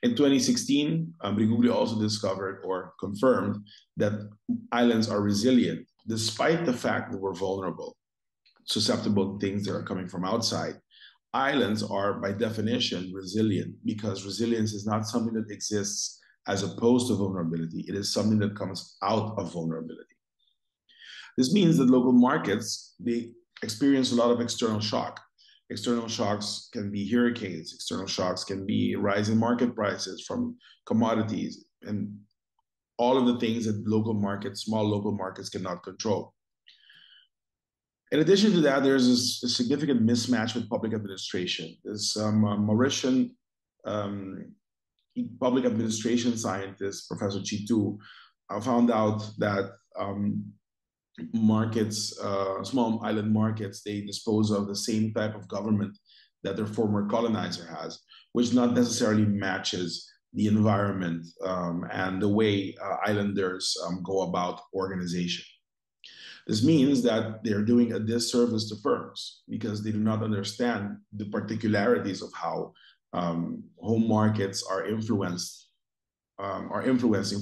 In 2016, Briguglio also discovered or confirmed that islands are resilient, despite the fact that we're vulnerable, susceptible to things that are coming from outside. Islands are, by definition, resilient, because resilience is not something that exists as opposed to vulnerability. It is something that comes out of vulnerability. This means that local markets, they experience a lot of external shock. External shocks can be hurricanes. External shocks can be rising market prices from commodities and all of the things that local markets, small local markets cannot control. In addition to that, there's a significant mismatch with public administration. This Mauritian public administration scientist, Professor Chitu, found out that markets, small island markets, they dispose of the same type of government that their former colonizer has, which not necessarily matches the environment and the way islanders go about organization. This means that they're doing a disservice to firms because they do not understand the particularities of how home markets are influencing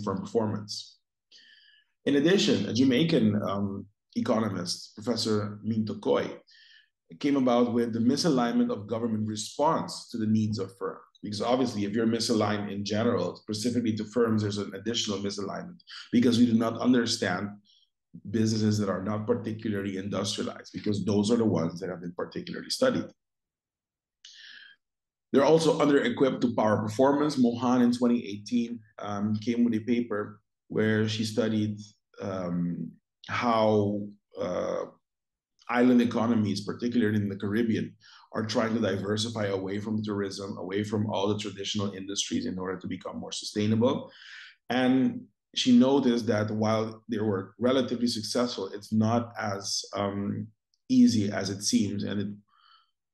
firm performance. In addition, a Jamaican economist, Professor Minto Koy, came about with the misalignment of government response to the needs of firms. Because obviously, if you're misaligned in general, specifically to firms, there's an additional misalignment because we do not understand businesses that are not particularly industrialized, because those are the ones that have been particularly studied. They're also under-equipped to power performance. Mohan in 2018 came with a paper where she studied how island economies, particularly in the Caribbean, are trying to diversify away from tourism, away from all the traditional industries in order to become more sustainable. And she noticed that while they were relatively successful, it's not as easy as it seems. And it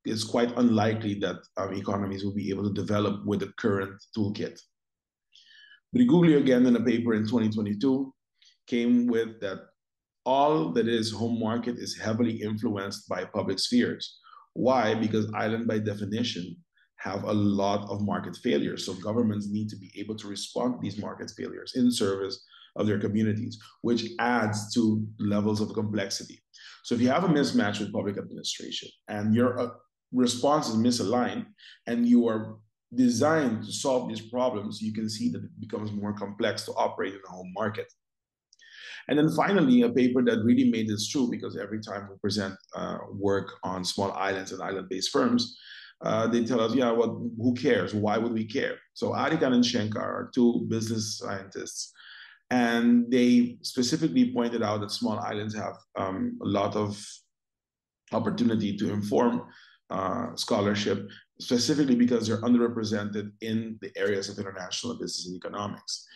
is quite unlikely that economies will be able to develop with the current toolkit. Briguglio, again, in a paper in 2022, came with that all that is home market is heavily influenced by public spheres. Why? Because island, by definition, have a lot of market failures. So governments need to be able to respond to these market failures in service of their communities, which adds to levels of complexity. So if you have a mismatch with public administration and your response is misaligned and you are designed to solve these problems, you can see that it becomes more complex to operate in the home market. And then finally, a paper that really made this true, because every time we present work on small islands and island-based firms, they tell us, yeah, well, who cares? Why would we care? So Arikan and Schenker are two business scientists, and they specifically pointed out that small islands have a lot of opportunity to inform scholarship, specifically because they're underrepresented in the areas of international business and economics.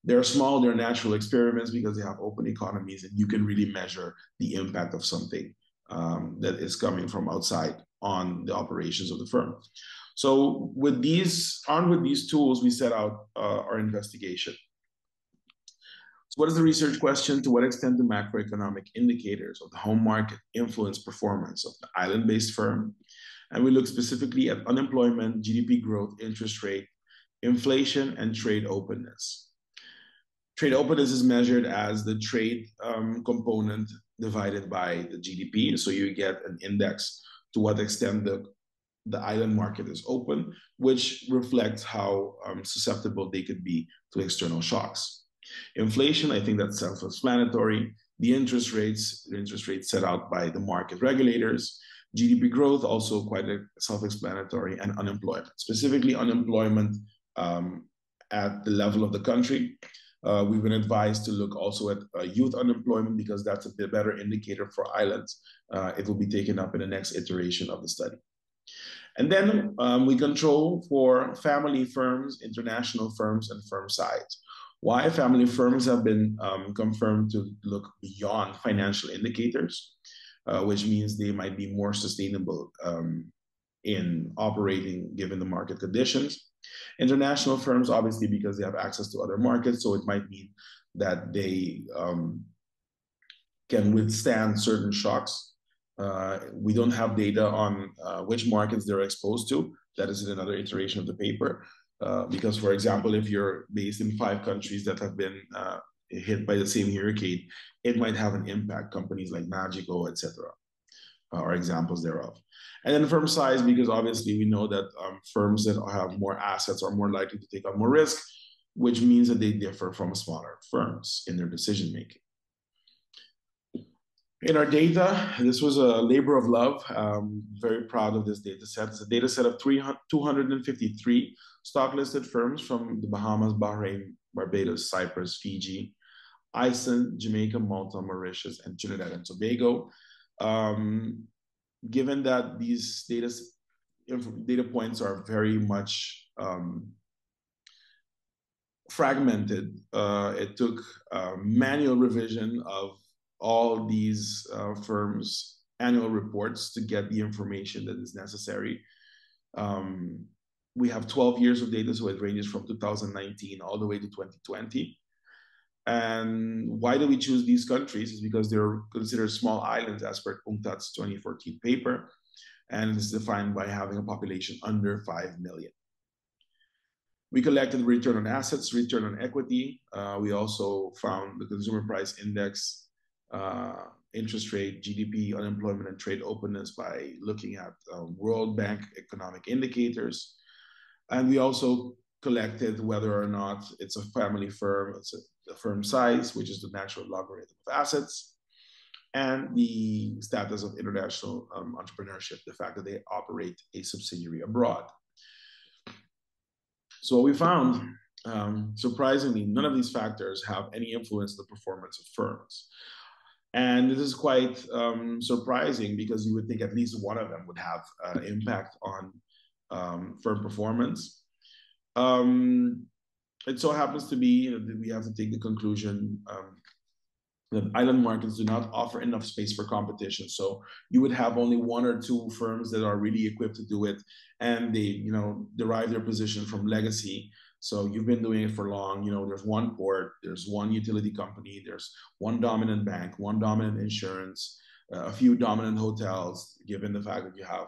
They're small, they're natural experiments because they have open economies, and you can really measure the impact of something that is coming from outside on the operations of the firm. So with these, armed with these tools, we set out our investigation. So what is the research question? To what extent do macroeconomic indicators of the home market influence performance of the island-based firm? And we look specifically at unemployment, GDP growth, interest rate, inflation, and trade openness. Trade openness is measured as the trade component divided by the GDP. So you get an index to what extent the island market is open, which reflects how susceptible they could be to external shocks. Inflation, I think that's self-explanatory. The interest rates set out by the market regulators. GDP growth, also quite self-explanatory, and unemployment. Specifically, unemployment at the level of the country. We've been advised to look also at youth unemployment because that's a bit better indicator for islands. It will be taken up in the next iteration of the study. And then we control for family firms, international firms, and firm size. Why? Family firms have been confirmed to look beyond financial indicators, which means they might be more sustainable in operating given the market conditions. International firms, obviously, because they have access to other markets, so it might mean that they can withstand certain shocks. We don't have data on which markets they're exposed to. That is in another iteration of the paper. Because, for example, if you're based in 5 countries that have been hit by the same hurricane, it might have an impact. Companies like Magico, etc., are examples thereof. And then firm size, because obviously we know that firms that have more assets are more likely to take on more risk, which means that they differ from smaller firms in their decision making. In our data, this was a labor of love. Very proud of this data set. It's a data set of 253 stock-listed firms from the Bahamas, Bahrain, Barbados, Cyprus, Fiji, Iceland, Jamaica, Malta, Mauritius, and Trinidad and Tobago. Given that these data points are very much fragmented, it took manual revision of all these firms' annual reports to get the information that is necessary. We have 12 years of data, so it ranges from 2019 all the way to 2020. And why do we choose these countries? Is because they're considered small islands as per UNCTAD's 2014 paper, and it's defined by having a population under 5 million. We collected return on assets, return on equity. We also found the consumer price index, interest rate, GDP, unemployment, and trade openness by looking at World Bank economic indicators. And we also collected whether or not it's a family firm, it's the firm size, which is the natural logarithm of assets, and the status of international entrepreneurship, the fact that they operate a subsidiary abroad. So what we found, surprisingly, none of these factors have any influence on the performance of firms. And this is quite surprising because you would think at least one of them would have impact on firm performance. It so happens to be that we have to take the conclusion that island markets do not offer enough space for competition. So you would have only 1 or 2 firms that are really equipped to do it, and they, derive their position from legacy. So you've been doing it for long. There's one port, there's one utility company, there's one dominant bank, one dominant insurance, a few dominant hotels, given the fact that you have,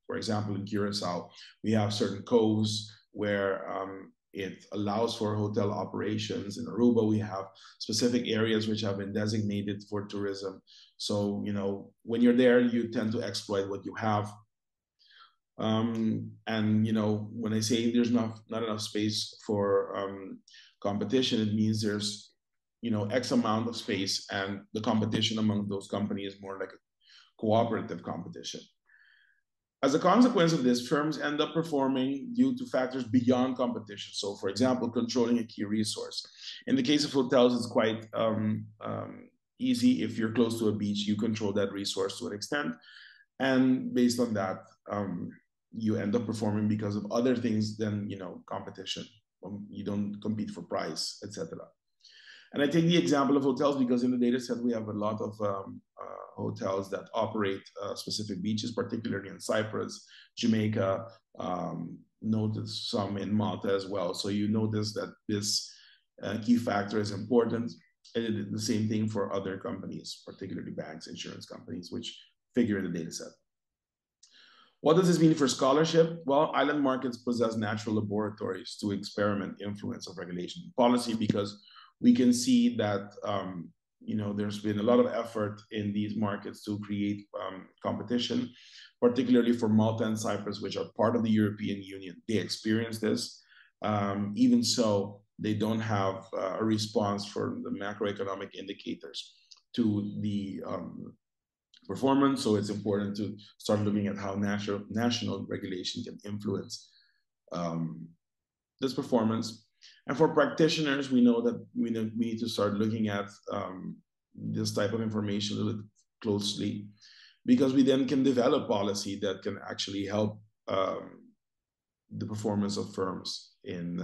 for example, in Curacao, we have certain coves where it allows for hotel operations. In Aruba, we have specific areas which have been designated for tourism. So, when you're there, you tend to exploit what you have. And, when I say there's not enough space for competition, it means there's, X amount of space, and the competition among those companies is more like a cooperative competition. As a consequence of this, firms end up performing due to factors beyond competition. So, for example, controlling a key resource. In the case of hotels, it's quite easy. If you're close to a beach, you control that resource to an extent. And based on that, you end up performing because of other things than, competition. You don't compete for price, etc. And I take the example of hotels because in the data set, we have a lot of hotels that operate specific beaches, particularly in Cyprus, Jamaica, notice some in Malta as well. So you notice that this key factor is important. And the same thing for other companies, particularly banks, insurance companies, which figure in the data set. What does this mean for scholarship? Well, island markets possess natural laboratories to experiment influence of regulation and policy, because we can see that there's been a lot of effort in these markets to create competition, particularly for Malta and Cyprus, which are part of the European Union. They experience this. Even so, they don't have a response for the macroeconomic indicators to the performance. So it's important to start looking at how national regulation can influence this performance. And for practitioners, we know that we need to start looking at this type of information a little bit closely, because we then can develop policy that can actually help the performance of firms in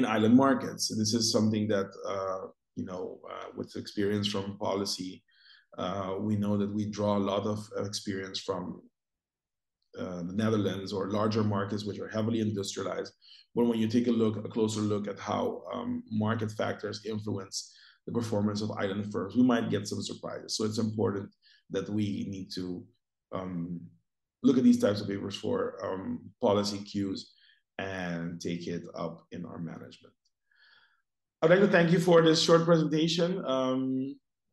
island markets. And this is something that, with experience from policy, we know that we draw a lot of experience from the Netherlands or larger markets which are heavily industrialized. But when you take a closer look at how market factors influence the performance of island firms, we might get some surprises. So it's important that we need to look at these types of papers for policy cues and take it up in our management. I'd like to thank you for this short presentation.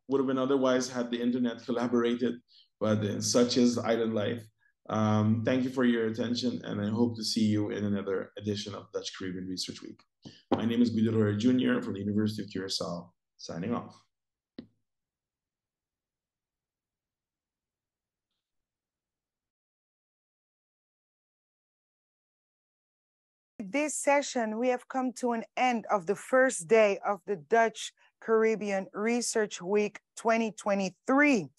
Would have been otherwise had the internet collaborated, but such is island life. Thank you for your attention, and I hope to see you in another edition of Dutch Caribbean Research Week. My name is Guido Rojer Jr. from the University of Curacao, signing off. This session, we have come to an end of the first day of the Dutch Caribbean Research Week 2023.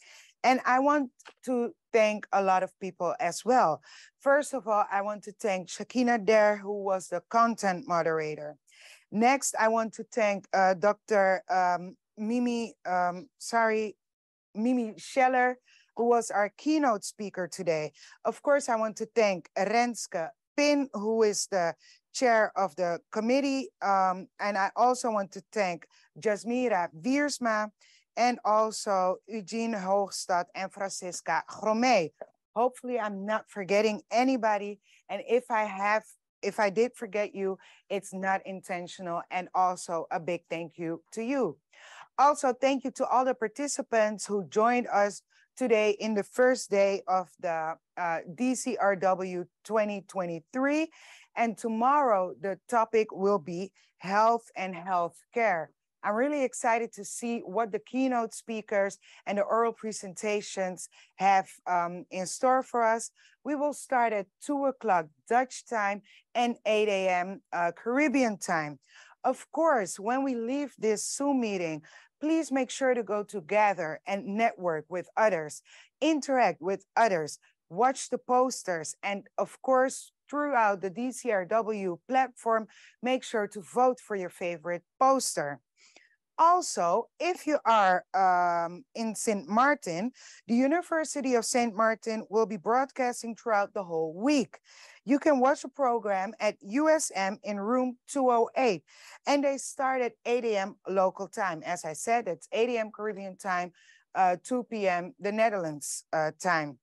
And I want to thank a lot of people as well. First of all, I want to thank Shakina Der, who was the content moderator. Next, I want to thank Dr. Mimi Scheller, who was our keynote speaker today. Of course, I want to thank Renske Pin, who is the chair of the committee. And I also want to thank Jasmira Wiersma, and also Eugene Hoogstad and Francisca Grommé. Hopefully I'm not forgetting anybody. And if I did forget you, it's not intentional. And also a big thank you to you. Also, thank you to all the participants who joined us today in the first day of the DCRW 2023. And tomorrow, the topic will be health and healthcare. I'm really excited to see what the keynote speakers and the oral presentations have in store for us. We will start at 2 o'clock Dutch time and 8 a.m. Caribbean time. Of course, when we leave this Zoom meeting, please make sure to go together and network with others, interact with others, watch the posters, and of course, throughout the DCRW platform, make sure to vote for your favorite poster. Also, if you are in St. Martin, the University of St. Martin will be broadcasting throughout the whole week. You can watch the program at USM in room 208, and they start at 8 a.m. local time. As I said, it's 8 a.m. Caribbean time, 2 p.m. the Netherlands time.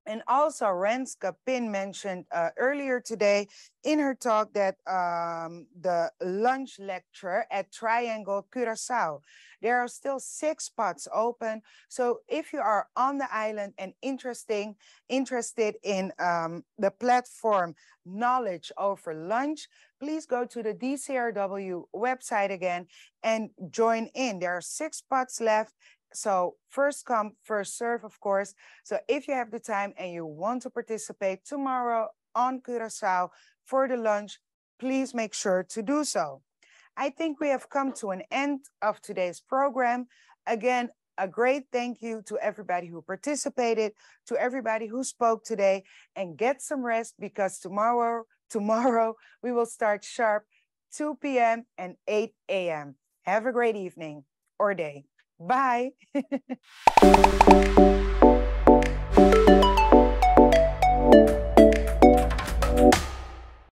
And also Renske Pin mentioned earlier today in her talk that the lunch lecture at Triangle Curacao, there are still 6 spots open. So if you are on the island and interested in the platform Knowledge Over Lunch, please go to the DCRW website again and join in. There are 6 spots left. So first come, first serve, of course. So if you have the time and you want to participate tomorrow on Curacao for the lunch, please make sure to do so. I think we have come to an end of today's program. Again, a great thank you to everybody who participated, to everybody who spoke today, and get some rest because tomorrow we will start sharp 2 p.m. and 8 a.m. Have a great evening or day. Bye.